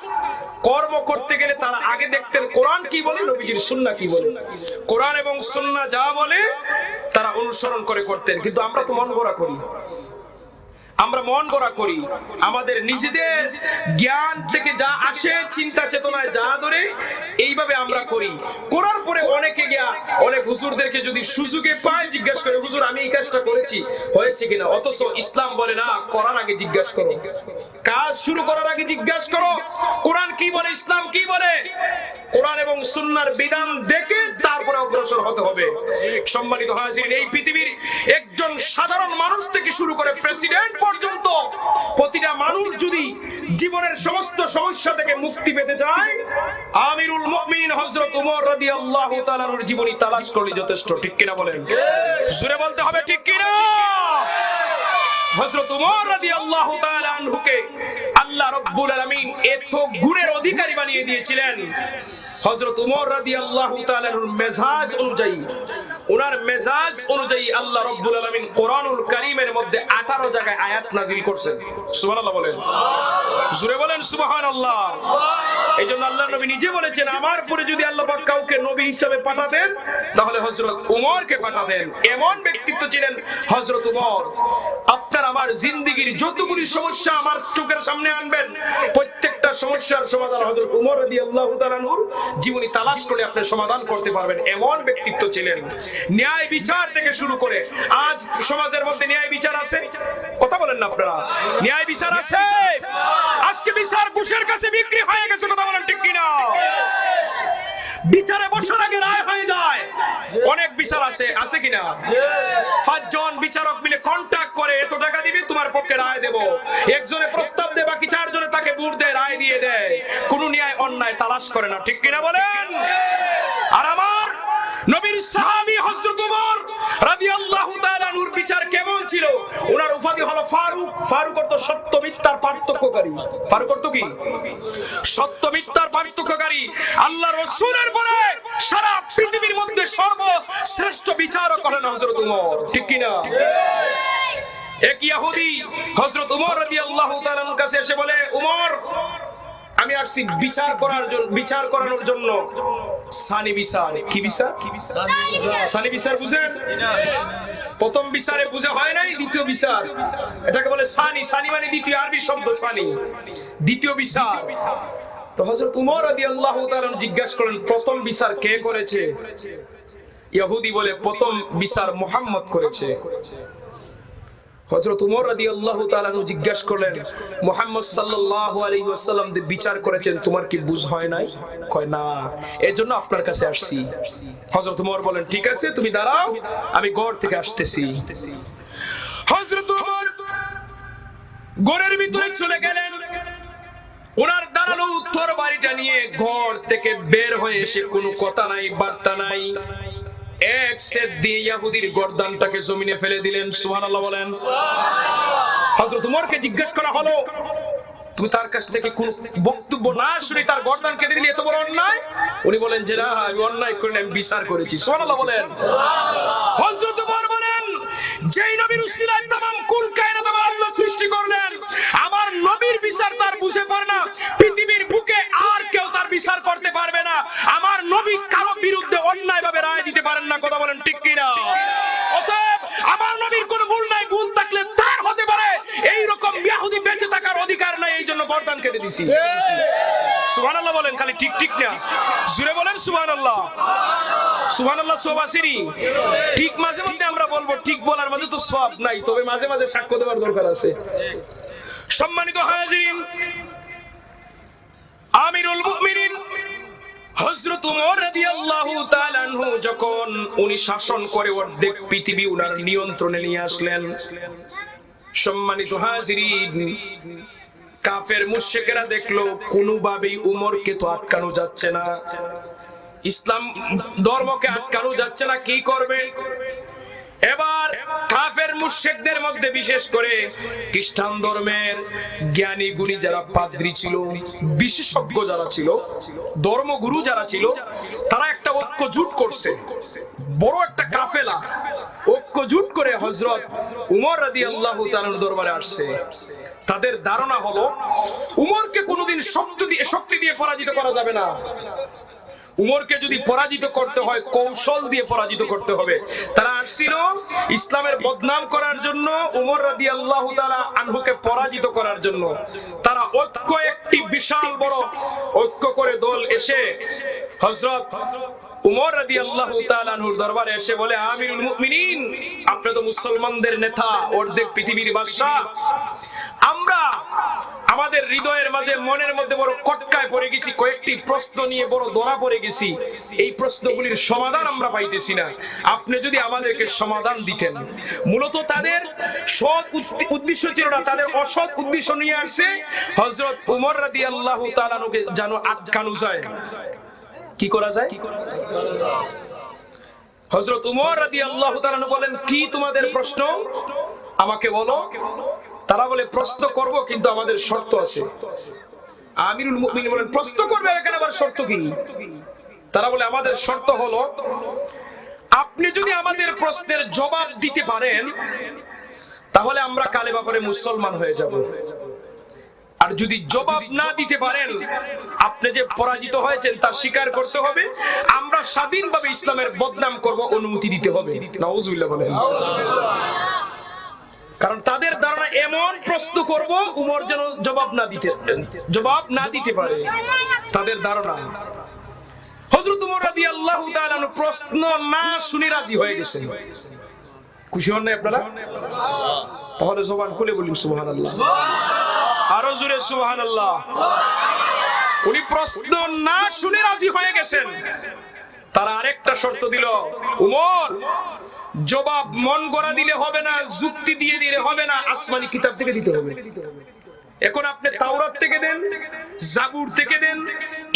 কর্ম করতে গেলে তারা আগে দেখতেন কোরআন কি বলে, নবীজির সুন্নাহ কি বলে। কোরআন এবং সুন্নাহ যা বলে তারা অনুসরণ করে করতেন। কিন্তু আমরা তো মন গড়া করি, আমরা মন গড়া করি, আমাদের নিজেদের জ্ঞান থেকে যা আসে, চিন্তা চেতনায় যা ধরে এইভাবে আমরা করি। করার পরে অনেকে গিয়া অনেক হুজুরদেরকে যদি সুযোগে পায় জিজ্ঞাসা করে, হুজুর আমি এই কাজটা করেছি হয়েছে কিনা। অথচ ইসলাম বলে না, করার আগে জিজ্ঞাসা করো, কাজ শুরু করার আগে জিজ্ঞাসা করো কোরআন কি বলে, ইসলাম কি বলে। কোরআন এবং সুন্নাহর বিধান দেখে তারপরে অগ্রসর হতে হবে। সম্মানিত হাজিরিন, এই পৃথিবীর একজন সাধারণ মানুষ থেকে শুরু করে প্রেসিডেন্ট পর্যন্ত প্রতিটা মানুষ যদি জীবনের সমস্ত সমস্যা থেকে মুক্তি পেতে চায়, আমিরুল মুমিনিন হযরত ওমর রাদিয়াল্লাহু তাআলার জীবনী তালাশ করলে যথেষ্ট। ঠিক কিনা বলেন? জোরে বলতে হবে ঠিক কিনা? হযরত ওমর রাদিয়াল্লাহু তাআলা আনহুকে আল্লাহ রাব্বুল আলামিন এত গুণের অধিকারী বানিয়ে দিয়েছিলেন। হযরত ওমর রাদিয়াল্লাহু তাআলার মেজাজ অনুযায়ী, ওনার মেজাজ অনুযায়ী আল্লাহ রাব্বুল আলামিন কোরআনুল কারীমের মধ্যে 18 জায়গায় আয়াত নাযিল করেছেন। সুবহানাল্লাহ বলেন, জোরে বলেন সুবহানাল্লাহ। এইজন্য আল্লাহর নবী নিজে বলেছেন, আমার পরে যদি আল্লাহ পাক কাউকে নবী হিসেবে পাঠাতেন তাহলে হযরত ওমরকে পাঠাতেন। এমন ব্যক্তিত্ব ছিলেন হযরত ওমর। আপনার আমার জিন্দেগীর যতগুলি সমস্যা আমার চোখের সামনে আনবেন, প্রত্যেকটা সমস্যার সমাধান হযরত ওমর রাদিয়াল্লাহু তাআলা আনহুর জীবনী তালাশ করে আপনি সমাধান করতে পারবেন। এমন ব্যক্তিত্ব ছিলেন। ন্যায় বিচার থেকে শুরু করে আজ সমাজের মধ্যে ন্যায় বিচার আছে? কথা বলেন না আপনারা? ন্যায় বিচার আছে? আজকে বিচার ঘুষের কাছে বিক্রি হয়ে গেছে। কথা বলেন ঠিক কিনা? বিচারে বসার আগে রায় হয়ে যায়। অনেক বিচার আছে, আছে কিনা? 5 জন বিচারক মিলে কন্ট্রাক্ট করে এত টাকা দিবি তোমার পক্ষে রায় দেব। একজনে প্রস্তাব দেয়, বাকি 4 জনে তাকে ভোট দেয়, রায় দিয়ে দেয়। কোন ন্যায় অন্যায় তালাশ করে না। ঠিক কিনা বলেন? আর আমার নবীর সাহাবী হযরত ওমর রাদিয়াল্লাহু তাআলা আনহুর বিচার কেমন ছিল? ওনার উপাধি হলো ফারুক। ফারুক অর্থ সত্য মিথ্যার পার্থক্যকারী। ফারুক অর্থ কি? সত্য মিথ্যার পার্থক্যকারী। আল্লাহর রাসূলের পরে সারা পৃথিবীর মধ্যে সর্বশ্রেষ্ঠ বিচারক হলেন হযরত ওমর। ঠিক কি না? এক ইহুদি হযরত ওমর রাদিয়াল্লাহু তাআলার কাছে এসে বলে, ওমর, আমি আসছি বিচার করানোর জন্য। সানি বিচার। কি বিচার? সানি বিচার বুঝেন? প্রথম বিচারে বুঝা হয় নাই, দ্বিতীয় বিচার এটাকে বলে সানি। সানি মানে দ্বিতীয়, আরবি শব্দ সানি, দ্বিতীয় বিচার। তো হযরত ওমর রাদিয়াল্লাহু তাআলা জিজ্ঞাসা করেন, প্রথম বিচার কে করেছে? ইহুদি বলে, প্রথম বিচার মুহাম্মদ করেছে। হযরত ওমর রাদিয়াল্লাহু তাআলা জিজ্ঞাসা করলেন, মুহাম্মদ সাল্লাল্লাহু আলাইহি ওয়াসাল্লাম যে বিচার করেছেন তোমার কি বুঝ হয় নাই? কয় না, এজন্য আপনার কাছে আসছি। হযরত ওমর বলেন, ঠিক আছে তুমি দাঁড়াও, আমি ঘর থেকে আসতেছি। হযরত ওমর ঘরের ভিতরে চলে গেলেন। ওনার দাঁড়ানো উত্তর বাড়িটা নিয়ে ঘর থেকে বের হয়ে এসে কোনো কথা নাই, বার্তা নাই, এক সেট দিয়ে ইহুদির গর্দানটাকে জমিনে ফেলে দিলেন। সুবহানাল্লাহ বলেন। হযরত ওমরকে জিজ্ঞাসা করা হলো, তুমি তার কাছ থেকে কোন বক্তব্য না শুনে তার গর্দান কেটে দিলে, এত বড় অন্যায়? উনি বলেন যে না, আমি অন্যায় করিনি, আমি বিচার করেছি। সুবহানাল্লাহ বলেন। হযরত ওমর বলেন, যেই নবীর উসিলায় तमाम কুল কায়নাত আল্লাহ সৃষ্টি করলেন, আমার নবীর বিচার তার বুঝে পারে না, পৃথিবীর বুকে আর কেউ তার বিচার করতে পারবে না। আমার নবী কারো বিরুদ্ধে অন্যায়ভাবে রায় দিতে পারেন না। কথা বলেন ঠিক কিনা? অতএব আমার নবীর কোনো ভুল নাই, ভুল থাকলে তার হতে পারে, এই রকম ইহুদি বেঁচে থাকার অধিকার নাই, এইজন্য গর্দান কেটে দিছি। সুবহানাল্লাহ বলেন, খালি ঠিক ঠিক না, জোরে বলেন সুবহানাল্লাহ। সুবহানাল্লাহ সওয়াব আসেনি? ঠিক মাঝে মধ্যে আমরা বলবো, ঠিক বলার মাঝে তো সওয়াব নাই, তবে মাঝে মাঝে সাক্ষ্য দেওয়ার দরকার আছে। সম্মানিত হাজিরিন, আমিরুল মুমিনিন হযরত ওমর রাদিয়াল্লাহু তাআলা আনহু যখন উনি শাসন করে অর্ধেক পৃথিবী উনার নিয়ন্ত্রণে নিয়ে আসলেন, সম্মানিত হাজিরিন, কাফের মুশরিকেরা দেখলো কোনোভাবেই ওমরকে তো আটকানো যাচ্ছে না, ইসলাম ধর্মকে আটকানো যাচ্ছে না, কি করবে? এবার কাফের মুশরিকদের মধ্যে বিশেষ করে খ্রিস্টান ধর্মের জ্ঞানী গুণী যারা পাদ্রী ছিল, বিশেষজ্ঞ যারা ছিল, ধর্মগুরু যারা ছিল, তারা একটা ঐক্য জোট করছে, বড় একটা কাফেলা ঐক্য জোট করে হযরত ওমর রাদিয়াল্লাহু তাআলার দরবারে আসছে। তাদের ধারণা হলো ওমরকে কোনোদিন শক্তি দিয়ে পরাজিত করা যাবে না। উমরকে যদি পরাজিত করতে হয়, কৌশল দিয়ে পরাজিত করতে হবে। তারা আসছিল ইসলামের বদনাম করার জন্য, উমর রাদিয়াল্লাহু তাআলা আনহুকে পরাজিত করার জন্য। তারা ঐক্য, একটি বিশাল বড় ঐক্য করে দল এসে হযরত উমর রাদিয়াল্লাহু তাআলা আনহুর দরবারে এসে বলে, আমিরুল মুমিনিন, আপনি তো মুসলমানদের নেতা, অর্ধেক পৃথিবীর বাদশা, আমরা আমাদের হৃদয়ের মাঝে মনের মধ্যে বড় কটকায় পড়ে গেছি, কয়েকটি প্রশ্ন নিয়ে বড় ধরা পড়ে গেছি, এই প্রশ্নগুলির সমাধান আমরা পাইতেছি না। আপনি যদি আমাদেরকে সমাধান দিতেন। মূলত তাদের সৎ উদ্দেশ্য ছিল না, তাদের অসৎ উদ্দেশ্য নিয়ে আসছে হযরত উমর রাদিয়াল্লাহু তাআলা আনহুকে যেন আটকানো যায়। কি করা যায়? হযরত উমর রাদিয়াল্লাহু তাআলা আনহু বলেন, কি তোমাদের প্রশ্ন আমাকে বলো। তারা বলে, প্রশ্ন করব কিন্তু আমাদের শর্ত আছে। আমিরুল মুমিনিন বলেন, প্রশ্ন করবে এখানে আবার শর্ত কি? তারা বলে, আমাদের শর্ত হলো আপনি যদি আমাদের প্রশ্নের জবাব দিতে পারেন তাহলে আমরা কালেমা পড়ে মুসলমান হয়ে যাব, আর যদি জবাব না দিতে পারেন, আপনি যে পরাজিত হয়েছেন তা স্বীকার করতে হবে, আমরা স্বাধীনভাবে ইসলামের বদনাম করব, অনুমতি দিতে হবে। নাউজুবিল্লাহ বলেন। কারণ তাদের ধারণা এমন প্রশ্ন করব উমর যেন জবাব না দিতে পারে, তাদের ধারণা। হযরত উমর রাদিয়াল্লাহু তাআলা প্রশ্ন না শুনে রাজি হয়ে গেছেন। খুশি হন না আপনারা? তাহলে জবান খুলে বলুন সুবহানাল্লাহ, আরো জোরে সুবহানাল্লাহ। উনি প্রশ্ন না শুনে রাজি হয়ে গেছেন। তারা আরেকটা শর্ত দিল, উমর জবাব মন গড়া দিলে হবে না, যুক্তি দিয়ে দিলে হবে না, আসমানি কিতাব থেকে দিতে হবে। এখন আপনি তাওরাত থেকে দেন, জাবুর থেকে দেন,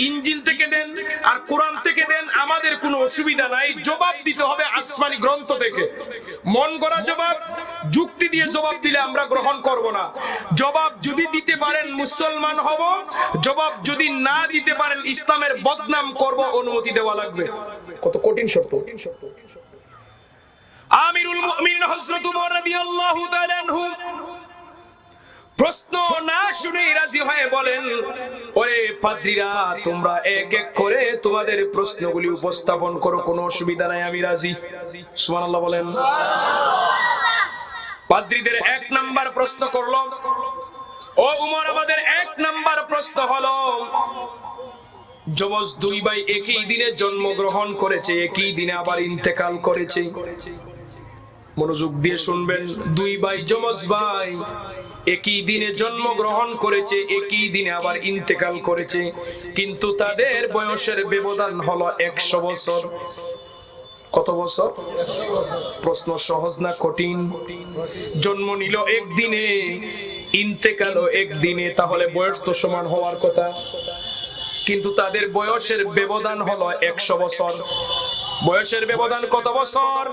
ইনজিল থেকে দেন, আর কোরআন থেকে দেন, আমাদের কোনো অসুবিধা নাই। জবাব দিতে হবে আসমানি গ্রন্থ থেকে। মন গড়া জবাব, যুক্তি দিয়ে জবাব দিলে আমরা গ্রহণ করব না। জবাব যদি দিতে পারেন মুসলমান হব, জবাব যদি না দিতে পারেন ইসলামের বদনাম করব, অনুমতি দেওয়া লাগবে। কত কঠিন শর্ত। আমিরুল মুমিনিন হযরত উমর রাদিয়াল্লাহু তাআলা আনহু প্রশ্ন না শুনে রাজি হয়ে বলেন, ওরে পাদ্রীরা, তোমরা এক এক করে তোমাদের প্রশ্নগুলি উপস্থাপন করো, কোনো অসুবিধা নাই, আমি রাজি। সুবহানাল্লাহ বলেন। পাদ্রীদের এক নাম্বার প্রশ্ন করলো, ও উমর, আমাদের এক নাম্বার প্রশ্ন হলো, যমজ দুই ভাই একই দিনে জন্মগ্রহণ করেছে, একই দিনে আবার ইন্তেকাল করেছে। মনোযোগ দিয়ে শুনবেন, দুই ভাই যমজ ভাই একই দিনে জন্মগ্রহণ করেছে, একই দিনে আবার ইন্তেকাল করেছে, কিন্তু তাদের বয়সের ব্যবধান হলো 100 বছর। কত বছর? প্রশ্ন সহজ না কঠিন? জন্ম নিল একদিনে, ইন্তেকালও একদিনে, তাহলে বয়স তো সমান হওয়ার কথা, কিন্তু তাদের বয়সের ব্যবধান হলো 100 বছর। বয়সের ব্যবধান কত বছর?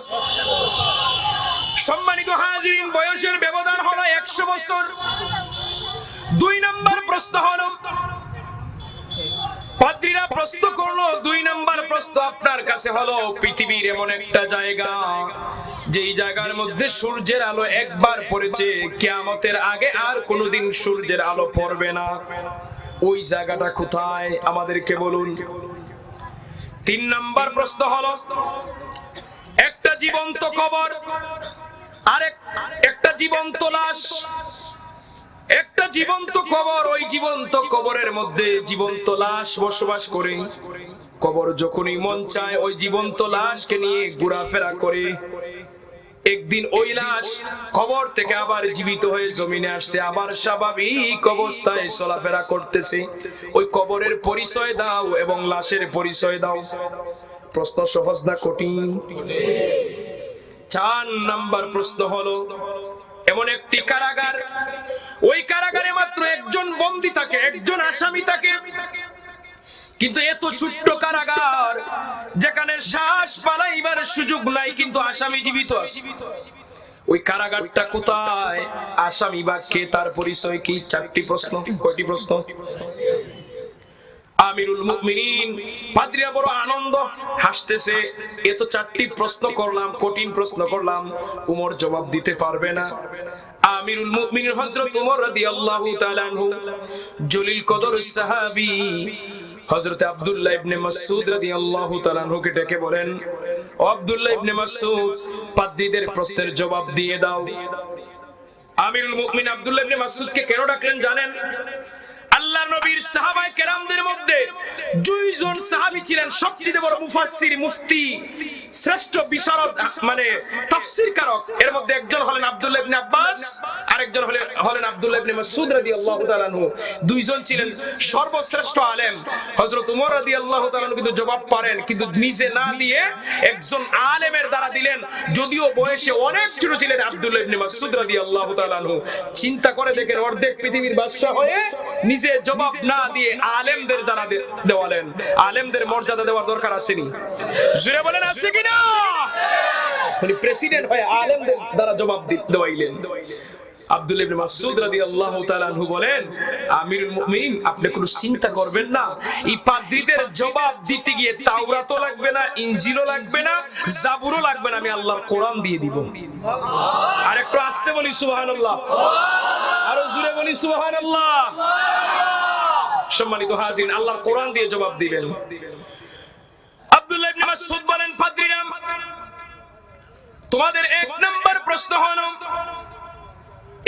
সম্মানিত হাজিরিন, বয়সের ব্যবধান হলো 100 বছর। দুই নাম্বার প্রশ্ন হলো, পাদ্রীরা প্রশ্ন করলো, দুই নাম্বার প্রশ্ন আপনার কাছে হলো, পৃথিবীর এমন একটা জায়গা যেই জায়গার মধ্যে সূর্যের আলো একবার পড়েছে, কিয়ামতের আগে আর কোনোদিন সূর্যের আলো পড়বে না, ওই জায়গাটা কোথায়? আমাদেরকে বলুন। তিন নাম্বার প্রশ্ন হলো, একটা জীবন্ত কবর আর একটা জীবন্ত লাশ, একটা জীবন্ত কবর, ওই জীবন্ত কবরের মধ্যে জীবন্ত লাশ বসবাস করে। কবর যখনই মন চায় ওই জীবন্ত লাশকে নিয়ে ঘোরাফেরা করে। একদিন ওই লাশ কবর থেকে আবার জীবিত হয়ে জমিনে আসছে, আবার স্বাভাবিক অবস্থায় চলাফেরা করতেছে। ওই কবরের পরিচয় দাও এবং লাশের পরিচয় দাও। প্রশ্ন সহজ না কঠিন? 4 নাম্বার প্রশ্ন হলো, এমন একটি কারাগার, ওই কারাগারে মাত্র একজন বন্দী থাকে, একজন আসামি থাকে, কিন্তু এত ছোট্ট কারাগার যেখানে শ্বাস পালাইবার সুযোগ নাই, কিন্তু আসামি জীবিত আছে। ওই কারাগারটা কোথায়? আসামি বা কে? তার পরিচয় কি? 4টি প্রশ্ন। কয়টি প্রশ্ন? আমিরুল মুমিনিন পাদ্রীরা বড় আনন্দ, হাসতেছে। এত 4টি প্রশ্ন করলাম, কঠিন প্রশ্ন করলাম, উমর জবাব দিতে পারবে না। আমিরুল মুমিনিন হযরত উমর রাদিয়াল্লাহু তাআলা আনহু জলিল কদর সাহাবী হযরত আব্দুল্লাহ ইবনে মাসউদ রাদিয়াল্লাহু তাআলা আনহুকে ডেকে বলেন, ও আব্দুল্লাহ ইবনে মাসউদ, পাদ্রীদের প্রশ্নের জবাব দিয়ে দাও। আমিরুল মুমিনিন আব্দুল্লাহ ইবনে মাসউদকে কেন ডাকলেন জানেন? আল্লাহ নবীর সাহাবায়ে কেরামদের মধ্যে 2 জন সাহাবী ছিলেন সবচেয়ে বড় মুফাসসির, মুফতি, শ্রেষ্ঠ বিশারদ মানে তাফসীর কারক, এর মধ্যে একজন হলেন আব্দুল্লাহ ইবনে আব্বাস, আরেকজন হলেন আব্দুল্লাহ ইবনে মাসউদ রাদিয়াল্লাহু তাআলা আনহু। দুইজন ছিলেন সর্বশ্রেষ্ঠ আলেম। হযরত ওমর রাদিয়াল্লাহু তাআলা আনহু কিন্তু জবাব পারেন, কিন্তু নিজে না দিয়ে একজন আলেমের দ্বারা দিলেন, যদিও বয়সে অনেক ছোট ছিলেন আব্দুল্লাহ ইবনে মাসউদ রাদিয়াল্লাহু তাআলা আনহু। চিন্তা করে দেখেন, অর্ধেক পৃথিবীর বাদশা হয়ে নিজে জবাব না দিয়ে আলেমদের দ্বারা দেওয়ালেন। আলেমদের মর্যাদা দেওয়ার দরকার আসেনি? জুড়ে বলেন আছে কিনা? উনি প্রেসিডেন্ট হয়ে আলেমদের দ্বারা জবাব দেওয়াইলেন। আব্দুল্লাহ ইবনে মাসউদ রাদিয়াল্লাহু তাআলা আনহু বলেন, আমিরুল মুমিনিন, আপনি কোনো চিন্তা করবেন না, এই পাদ্রীদের জবাব দিতে গিয়ে তাওরাতও লাগবে না, ইনজিলও লাগবে না, জাবুরও লাগবে না, আমি আল্লাহর কোরআন দিয়ে দিব। আর একটু আস্তে বলি সুবহানাল্লাহ, আরো জোরে বলি সুবহানাল্লাহ। সম্মানিত হাজিরিন, আল্লাহর কোরআন দিয়ে জবাব দিবেন। আব্দুল্লাহ ইবনে মাসউদ বলেন, পাদ্রীরা, তোমাদের এক নাম্বার প্রশ্ন হলো,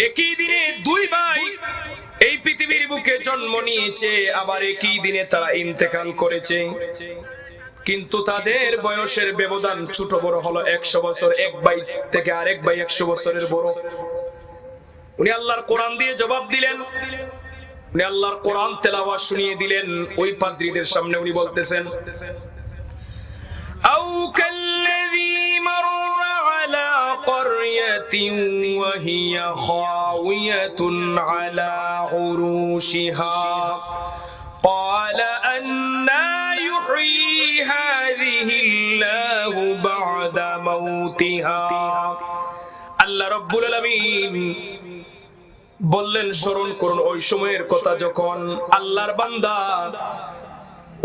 একই দিনে দুই ভাই এই পৃথিবীর বুকে জন্ম নিয়েছে, আবার একই দিনে তারা ইন্তেকাল করেছে, কিন্তু তাদের বয়সের ব্যবধান ছোট বড় হলো 100 বছর। এক ভাই থেকে আরেক ভাই 100 বছরের বড়। উনি আল্লাহর কোরআন দিয়ে জবাব দিলেন, উনি আল্লাহর কোরআন তেলাওয়াত শুনিয়ে দিলেন। ওই পাদ্রীদের সামনে উনি বলতেছেন, আও কাল্লাযী মাররা আলা ক্বরয়াতিন ওয়া হিয়া খাওয়িয়াতুন আলা উরুশিহা ক্বালা আন্না ইউহয়ী হাযিহিল্লাহু বা'দা মাউতিহা। আল্লাহ রাব্বুল আলামিন বললেন, স্মরণ করুন ওই সময়ের কথা যখন আল্লাহর বান্দা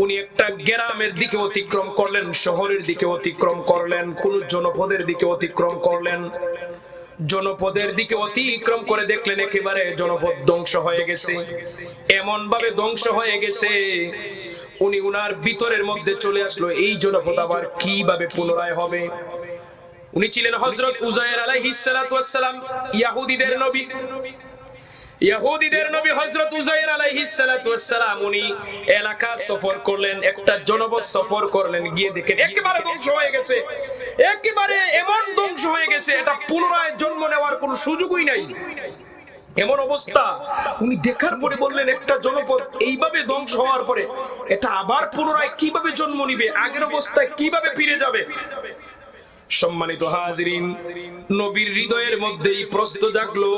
উনি একটা গ্রামের দিকে অতিক্রম করলেন, শহরের দিকে অতিক্রম করলেন, কোন জনপদের দিকে অতিক্রম করলেন। জনপদের দিকে অতিক্রম করে দেখলেন একেবারে জনপদ ধ্বংস হয়ে গেছে, এমন ভাবে ধ্বংস হয়ে গেছে, উনি উনার ভিতরের মধ্যে চলে আসলো এই জনপদ আবার কিভাবে পুনরায় হবে। উনি ছিলেন হযরত উযায়ের আলাইহিস সালাতু ওয়াস সালাম, ইহুদিদের নবী। ইহুদিদের নবী হযরত উযায়ের আলাইহিস সালাতু ওয়াস সালাম উনি এলাকা সফর করলেন, একটা জনপদ সফর করলেন, গিয়ে দেখেন একেবারে ধ্বংস হয়ে গেছে, একেবারে এমন ধ্বংস হয়ে গেছে, এটা পুনরায় জন্ম নেওয়ার কোনো সুযোগই নাই, এমন অবস্থা। উনি দেখার পরে বললেন, একটা জনপদ এইভাবে ধ্বংস হওয়ার পরে এটা আবার পুনরায় কিভাবে জন্ম নিবে, আগের অবস্থায় কিভাবে ফিরে যাবে। সম্মানিত হাজিরিন, নবীর হৃদয়ের মধ্যেই প্রশ্ন জাগলো।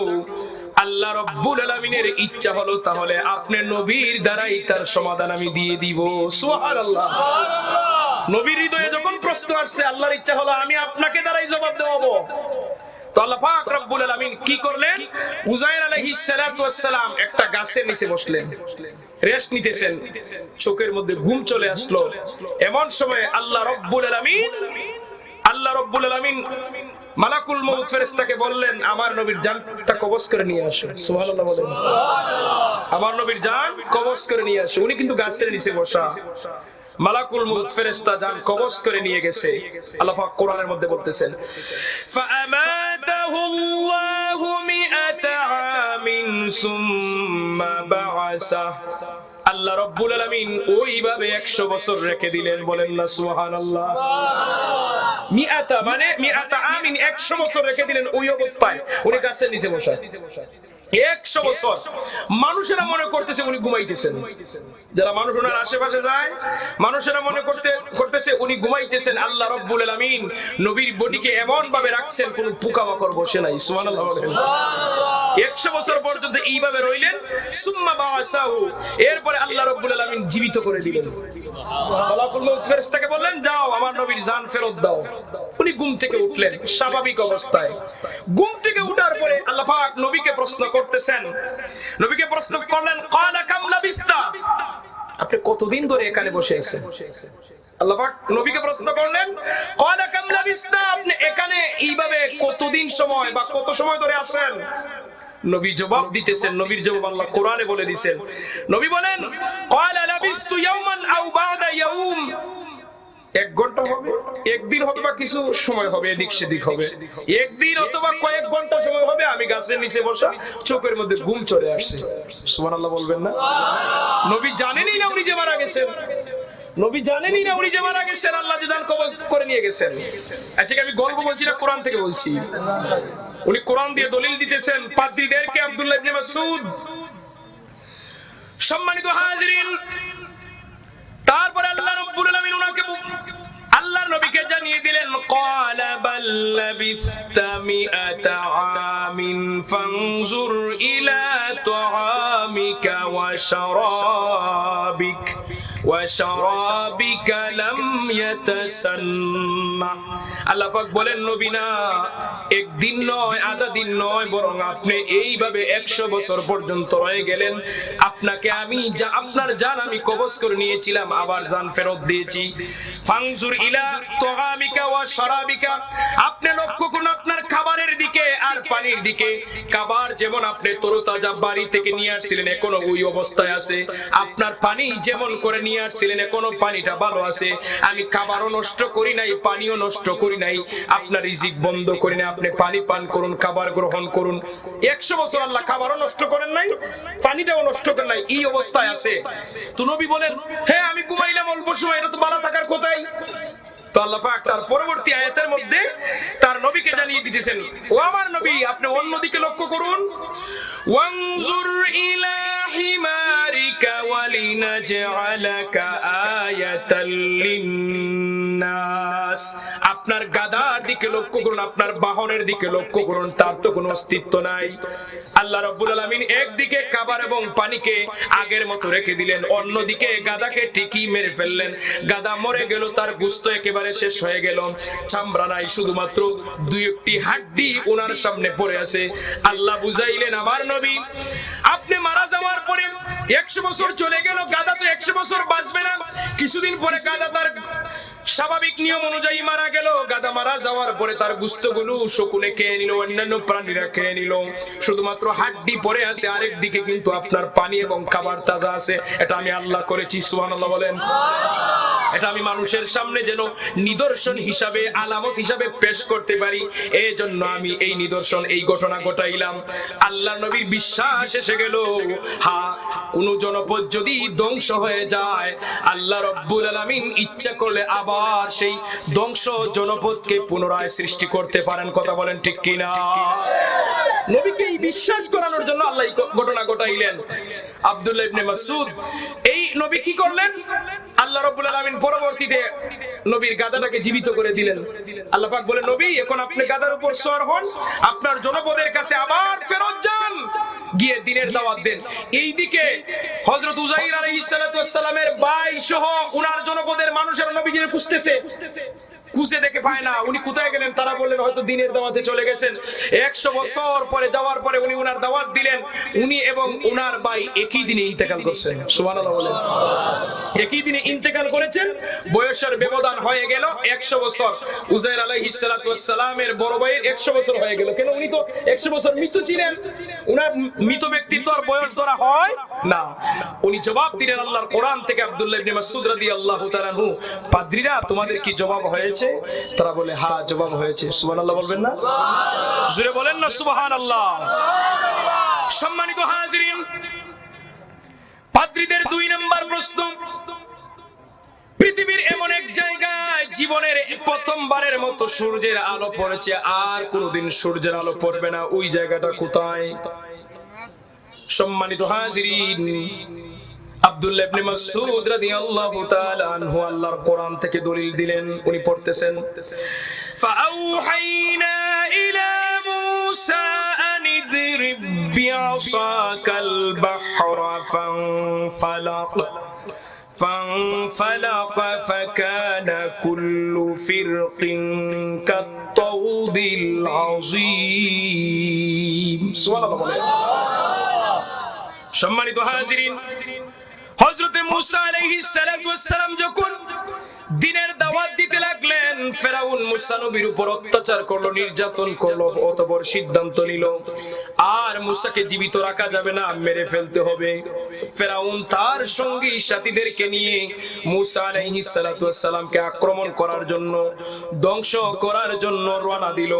আল্লাহ রাব্বুল আলামিনের ইচ্ছা হলো তাহলে আপনি নবীর দ্বারাই তার সমাধান আমি দিয়ে দিব। সুবহানাল্লাহ, নবীর হৃদয়ে যখন প্রশ্ন আসছে, আল্লাহর ইচ্ছা হলো আমি আপনাকে দ্বারাই জবাব দেওয়াবো। তো আল্লাহ পাক রব্বুল আলামিন কি করলেন, উযায়ের আলাইহিস সালাতু ওয়াস সালাম একটা গাছের নিচে বসলেন, রেস্ট নিতেছেন, চোখের মধ্যে ঘুম চলে আসলো। এমন সময় আল্লাহ রাব্বুল আলামিন মালাকুল মউত ফেরেশতাকে বললেন, আমার নবীর জানটা কবজ করে নিয়ে আসো। সুবহানাল্লাহ বলেন, আমার নবীর জান কবজ করে নিয়ে আসো। উনি কিন্তু গাছের নিচে বসা, মালাকুল মউত ফেরেশতা জান কবজ করে নিয়ে গেছে। আল্লাহ পাক কোরআনের মধ্যে বলতেছেন, ফাআমাতাহুল্লাহু মিআতা আমিন সুম্মা বাআসা। আল্লাহ রাব্বুল আলামিন ওইভাবে 100 বছর রেখে দিলেন। বলেন না সুবহানাল্লাহ। মিআতা মানে মিআতা আমিন, 100 বছর রেখে দিলেন ওই অবস্থায়, উনি গাছের নিচে বসা 100 বছর। মানুষেরা মনে করতেছে উনি ঘুমাইতেছেন, যারা মানুষ ওনার আশেপাশে যায় মানুষেরা মনে করতেছে উনি ঘুমাইতেছেন। আল্লাহ রাব্বুল আলামিন নবীর বডিকে এমন ভাবে রাখছেন কোন পোকামাকড় বসে নাই। সুবহানাল্লাহ বলেন। 100 বছর পর্যন্ত এইভাবে রইলেন। সুম্মা বাআসাহু, এরপরে আল্লাহ রাব্বুল আলামিন জীবিত করে দিলেন। মালাকুল মউত ফেরেশতাকে বললেন, যাও আমার নবীর জান ফেরত দাও। উনি ঘুম থেকে উঠলেন স্বাভাবিক অবস্থায়। ঘুম থেকে উঠার পরে আল্লাহ পাক নবীকে প্রশ্ন করতেছেন, নবীকে প্রশ্ন করলেন, ক্বালা কাম লাবিস্তা, আপনি কতদিন ধরে এখানে বসে আছেন? আল্লাহ পাক নবীকে প্রশ্ন করলেন, ক্বালা কাম লাবিস্তা, আপনি এখানে এইভাবে কতদিন সময় বা কত সময় ধরে আছেন? নবী জবাব দিতেছেন, নবীর জবাব আল্লাহ কোরআনে বলে দিবেন। নবী বলেন, ক্বালা লাবিস্তু ইয়াওমান আও বা'দা ইয়াওম, 1 ঘন্টা হবে, একদিন হবে বা কিছু সময় হবে, এদিক সেদিক হবে, একদিন অথবা কয়েক ঘন্টা সময় হবে। আমি গাছের নিচে বসা, চোখের মধ্যে ঘুম চলে আসছে। সুবহানাল্লাহ বলবেন না? নবী জানেনই না উনি যে মারা গেছেন। নবী জানেনই না উনি যে মারা গেছেন, আল্লাহ যে জান কবজ করে নিয়ে গেছেন। আচ্ছা আমি গল্প বলছি না, কোরআন থেকে বলছি। উনি কোরআন দিয়ে দলিল দিতেছেন পাদ্রীদেরকে, আব্দুল্লাহ ইবনে মাসউদ। সম্মানিত হাজিরিন, তারপরে আল্লাহ রাব্বুল আলামিন উনাকে আল্লাহর নবীকে জানিয়ে দিলেন, ক্বালা বাল লাবিসতা মিআতা আমিন ফানজুর ইলা তুআমিকা ওয়া শারাবিকা লাম ইয়াতাসান্না। আল্লাহ পাক বলেন, নবী না, একদিন নয়, আধা দিন নয়, বরং আপনি এইভাবে 100 বছর পর্যন্ত রয়ে গেলেন। আপনাকে আমি আপনার জান আমি কবজ করে নিয়েছিলাম, আবার জান ফেরত দিয়েছি। ফানজুর ইলা তুআমিকা ওয়া শারাবিকা, আপনি লক্ষ্য করুন আপনার খাবারের দিকে আর পানির দিকে। খাবার যেমন আপনি তরতাজা বাড়ি থেকে নিয়ে আসছিলেন, এখনো ওই অবস্থায় আছে। আপনার পানি যেমন করে নিয়ে আসছিলেন, এখনো পানিটা ভালো আছে। আমি খাবারও নষ্ট করি নাই, পানিও নষ্ট করি নাই, আপনার রিজিক বন্ধ করি না। আপনি পানি পান করুন, খাবার গ্রহণ করুন। 100 বছর আল্লাহ খাবারও নষ্ট করেন নাই, পানিটাও নষ্ট করেন নাই, এই অবস্থায় আছে। তো নবী বলেন, হ্যাঁ আমি ঘুমাইলাম অল্প সময়, এটা তো ভালো থাকার কথাই। তো আল্লাহ পাক তার পরবর্তী আয়াতের মধ্যে তার নবীকে জানিয়ে দিতেছেন, ও আমার নবী, আপনি অন্যদিকে লক্ষ্য করুন। ওয়ানজুর ইলা হিমারিকা ওয়ালিনাজআলাকা আয়াতাল লিন্নাস, আপনার গাধার দিকে লক্ষ্য করুন, আপনার বাহনের দিকে লক্ষ্য করুন, তার তো কোনো অস্তিত্ব নাই। আল্লাহ রাব্বুল আলামিন একদিকে খাবার এবং পানিকে আগের মতো রেখে দিলেন, অন্যদিকে গাধাকে ঠিকই মেরে ফেললেন। গাধা মরে গেল, তার গোশত একেবারে শেষ হয়ে গেল, চামড়া নাই, শুধুমাত্র 2-1টি হাড্ডি ওনার সামনে পড়ে আছে। আল্লাহ বুঝাইলেন, আমার নবী, আপনি মারা যাওয়ার পরে 100 বছর চলে গেল, গাধা তো 100 বছর বাঁচবে না। কিছুদিন পরে গাধা তার স্বাভাবিক নিয়ম অনুযায়ী মারা গেল। গাধা মারা যাওয়ার পরে তার গোশতগুলো শকুনে খেয়ে নিল, অন্যান্য প্রাণীরা খেয়ে নিল, শুধুমাত্র হাড্ডি পড়ে আছে। আরেক দিকে কিন্তু আপনার পানি এবং খাবার তাজা আছে। এটা আমি আল্লাহ করেছি, সুবহানাল্লাহ বলেন। এটা আমি মানুষের সামনে যেন নিদর্শন হিসাবে, আলামত হিসাবে পেশ করতে পারি, এই জন্য আমি এই নিদর্শন, এই ঘটনা ঘটাইলাম। আল্লাহ নবীর বিশ্বাস এসে গেল, হ্যাঁ, কোন জনপদ যদি ধ্বংস হয়ে যায়, আল্লাহ রাব্বুল আলামিন ইচ্ছা করলে আবার সেই ধ্বংস জনপদকে পুনরায় সৃষ্টি করতে পারেন। কথা বলেন ঠিক কিনা? নবীকে এই বিশ্বাস করানোর জন্য আল্লাহ ঘটনা ঘটাইলেন। আব্দুল্লাহ ইবনে মাসউদ, এই নবী কি করলেন? আল্লাহ রাব্বুল আলামিন পরবর্তীতে নবীর গাধাটাকে জীবিত করে দিলেন। আল্লাহ পাক বলেন, নবী, এখন আপনি গাধার উপর সওয়ার হন, আপনার জনপদের কাছে আবার ফেরত যান, গিয়ে দিনের দাওয়াত দেন। এইদিকে হযরত উযাইর আলাইহিস সালাতু ওয়াস সালামের ভাই সহ উনার জনপদের মানুষেরা নবীকে খুঁজতেছে, খুঁজে দেখে পায় না। উনি কোথায় গেলেন? তারা বললেন হয়তো দিনের দাওয়াতে চলে গেছেন। 100 বছর পরে যাওয়ার পরে উনি উনার দাওয়াত দিলেন। উনি এবং উনার ভাই একই দিনে ইন্তেকাল করছেন। সুবহানাল্লাহ বলেন। একই দিনে ইন্তেকাল করেছেন, বয়সের ব্যবধান হয়ে গেল 100 বছর। উযাইর আলাইহিস সালাতু ওয়াস সালামের বড় ভাইয়ের 100 বছর হয়ে গেল। কেন? উনি তো 100 বছর মৃত ছিলেন। উনার মৃত ব্যক্তির তো আর বয়স ধরা হয় না। উনি জবাব দিলেন আল্লাহর কোরআন থেকে, আব্দুল্লাহ ইবনে মাসউদ রাদিয়াল্লাহু তাআলা আনহু, পাদ্রীরা তোমাদের কি জবাব হয়েছে? তারা বলে, হ্যাঁ জবাব হয়েছে। সুবহানাল্লাহ বলবেন না? জোরে বলেন না সুবহানাল্লাহ। সম্মানিত হাজিরিন, পাদ্রীদের 2 নম্বর প্রশ্ন, পৃথিবীর এমন এক জায়গায় জীবনের প্রথমবারের মতো সূর্যের আলো পড়েছে, আর কোনোদিন সূর্যের আলো পড়বে না, ওই জায়গাটা কোথায়? সম্মানিত হাজিরিন, আব্দুল্লাহ ইবনে মাসউদ রাদিয়াল্লাহু তাআলা আনহু আল্লাহর কোরআন থেকে দলিল দিলেন। উনি পড়তেছেন, ফাআউহাইনা ইলা মূসা আন ইদরিব বিআসাকাল বাহরা فانفلق فكان كل فرق كالطود العظيم سبحان الله। সম্মানিত হাজিরিন, হযরত মূসা আলাইহিস সালাতু ওয়াস সালাম যখন দিনের দাওয়াত দিতে লাগলেন, ফেরাউন মূসা নবীর উপর অত্যাচার করলো, নির্যাতন করলো, অতঃপর সিদ্ধান্ত নিল আর মূসাকে জীবিত রাখা যাবে না, মেরে ফেলতে হবে। ফেরাউন তার সঙ্গী সাথীদেরকে নিয়ে মূসা আলাইহিস সালাতু ওয়াস সালামকে আক্রমণ করার জন্য, ধ্বংস করার জন্য রওনা দিল।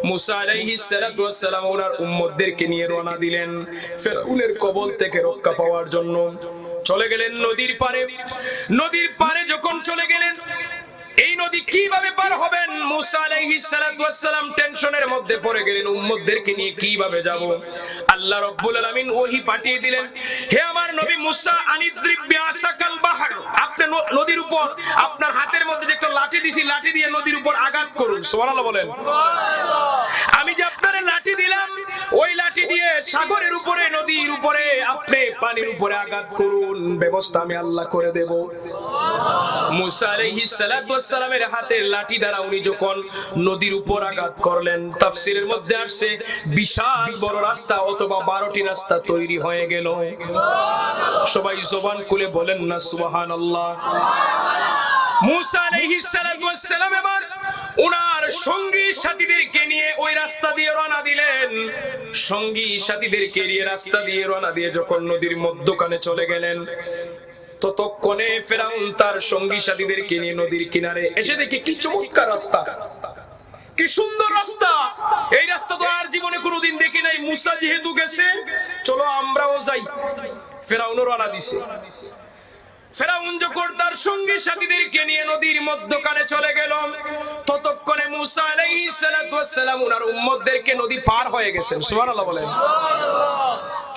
মূসা আলাইহিস সালাতু ওয়াস সালাম ওনার উম্মতদেরকে নিয়ে রওনা দিলেন ফেরাউনের কবল থেকে রক্ষা পাওয়ার জন্য। চলে গেলেন নদীর পারে। নদীর পারে যখন চলে গেলেন, এই নদী কিভাবে পার হবেন? মুসা আলাইহিস সালাতু ওয়াস সালাম টেনশনের মধ্যে পড়ে গেলেন, উম্মতদেরকে নিয়ে কিভাবে যাব। আল্লাহ রাব্বুল আলামিন ওহী পাঠিয়ে দিলেন, হে আমার নবী মুসা, আনিদ্রিব বিআসাকাল বাহর, আপনি নদীর উপর আপনার হাতের মধ্যে যে একটা লাঠি দিছি, লাঠি দিয়ে নদীর উপর আঘাত করুন। সুবহানাল্লাহ বলেন। আমি যে আপনারে লাঠি দিলাম, ওই লাঠি দিয়ে সাগরের উপরে, নদীর উপরে, আপনি পানির উপরে আঘাত করুন, ব্যবস্থা আমি আল্লাহ করে দেব। মুসা আলাইহিস সালাতু ওয়াস সালামের হাতের লাঠি দ্বারা উনি যখন নদীর উপর আঘাত করলেন, তাফসীরের মধ্যে আসছে বিশাল বড় রাস্তা অথবা 12টি রাস্তা তৈরি হয়ে গেল। সবাই জবান খুলে বলেন না সুবহানাল্লাহ। মুসা আলাইহিস সালাতু ওয়াস সালাম এবার ওনার সঙ্গী সাথীদেরকে নিয়ে ওই রাস্তা দিয়ে রওনা দিলেন। সঙ্গী সাথীদেরকে নিয়ে রাস্তা দিয়ে রওনা দিয়ে যখন নদীর মধ্যখানে চলে গেলেন, ততক্ষণে ফেরাউন তার সঙ্গী সাথীদেরকে নিয়ে নদীর কিনারে এসে দেখে কি চমৎকার রাস্তা, কি সুন্দর রাস্তা। এই রাস্তা তো আর জীবনে কোনোদিন দেখি নাই। মুসা যেহেতু গেছে, চলো আমরাও যাই। ফেরাউনও রওনা দিছে। ফেরাউন যখন তার সঙ্গী সাথীদেরকে নিয়ে নদীর মধ্যখানে চলে গেল, ততক্ষণে মুসা আলাইহিস সালাতু ওয়াস সালাম ওনার উম্মতদেরকে নদী পার হয়ে গেছেন। সুবহানাল্লাহ বলেন।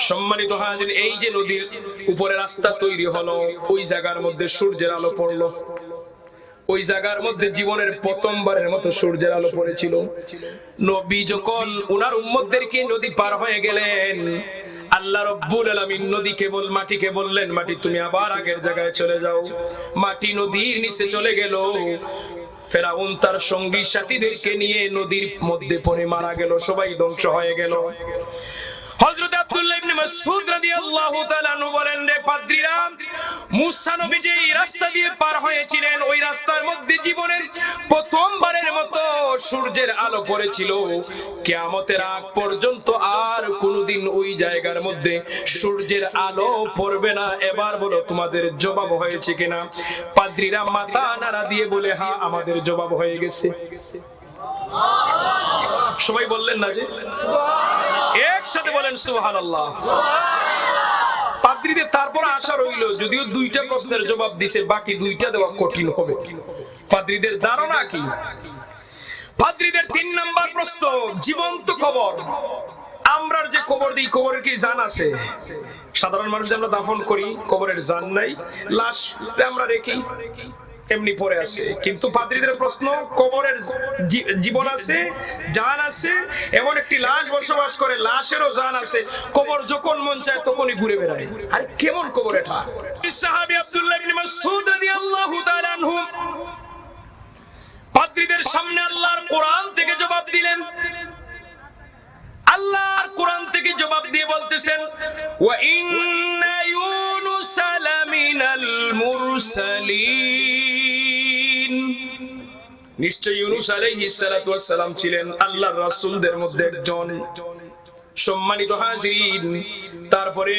সম্মানিত হাজির, এই যে নদীর উপরে রাস্তা তৈরি হলো, ওই জায়গার মধ্যে সূর্যের আলো পড়লো। ওই জায়গার মধ্যে জীবনের প্রথমবারের মতো সূর্যের আলো পড়েছিল। নবী যখন উনার উম্মতদেরকে নদী পার হয়ে গেলেন, আল্লাহ রাব্বুল আলামিন মাটিকে বললেন, মাটি তুমি আবার আগের জায়গায় চলে যাও। মাটি নদীর নিচে চলে গেল। ফেরাউন তার সঙ্গী সাথীদেরকে নিয়ে নদীর মধ্যে পড়ে মারা গেল, সবাই ধ্বংস হয়ে গেল। হযরত আব্দুল্লাহ ইবনে মাসউদ রাদিয়াল্লাহু তাআলা আনহু বলেন, রে পাদ্রীরা, মুসা নবী যে রাস্তা দিয়ে পার হয়েছিলেন, ওই রাস্তার মধ্যে জীবনের প্রথমবারের মতো সূর্যের আলো পড়েছিল। কিয়ামতের আগ পর্যন্ত আর কোনোদিন ওই জায়গার মধ্যে সূর্যের আলো পড়বে না। এবার বলো তোমাদের জবাব হয়েছে কিনা? পাদ্রীরা মাথা নাড়া দিয়ে বলে, হ্যাঁ আমাদের জবাব হয়ে গেছে। সবাই বললেন না যে? একসাথে বলেন সুবহানাল্লাহ। পাদ্রীদের তারপর আশা রইল, যদিও 2টা প্রশ্নের জবাব দিছে, বাকি 2টা দেওয়া কঠিন হবে। পাদ্রীদের ধারণা কি? পাদ্রীদের 3 নাম্বার প্রশ্ন, জীবন্ত কবর। আমরা যে কবর দিই, কবরের কি জান আছে? সাধারণ মানুষ আমরা দাফন করি, কবরের জান নাই, লাশ আমরা রেখি এমনি পড়ে আছে। কিন্তু পাদ্রীদের প্রশ্ন, কবরের জীবন আছে, জান আছে, এমন একটি লাশ বসবাস করে, লাশেরও জান আছে, কবর যখন মন চায় তখনই ঘুরে বেড়ায়। আরে কেমন কবর এটা? সাহাবী আব্দুল্লাহ ইবনে মাসউদ রাদিয়াল্লাহু তাআলা আনহু পাদ্রীদের সামনে আল্লাহর কোরআন থেকে জবাব দিলেন। আল্লাহর কোরআন থেকে জবাব দিয়ে বলতেছেন, ওয়া ইন্না ইউনুস লামিনাল মুরসালিন, নিশ্চয় ইউনুস আলাইহিস সালাতু ওয়াস সালাম ছিলেন আল্লাহর রাসূলদের মধ্যে একজন। সম্মানিত হাজিরিন, তারপরে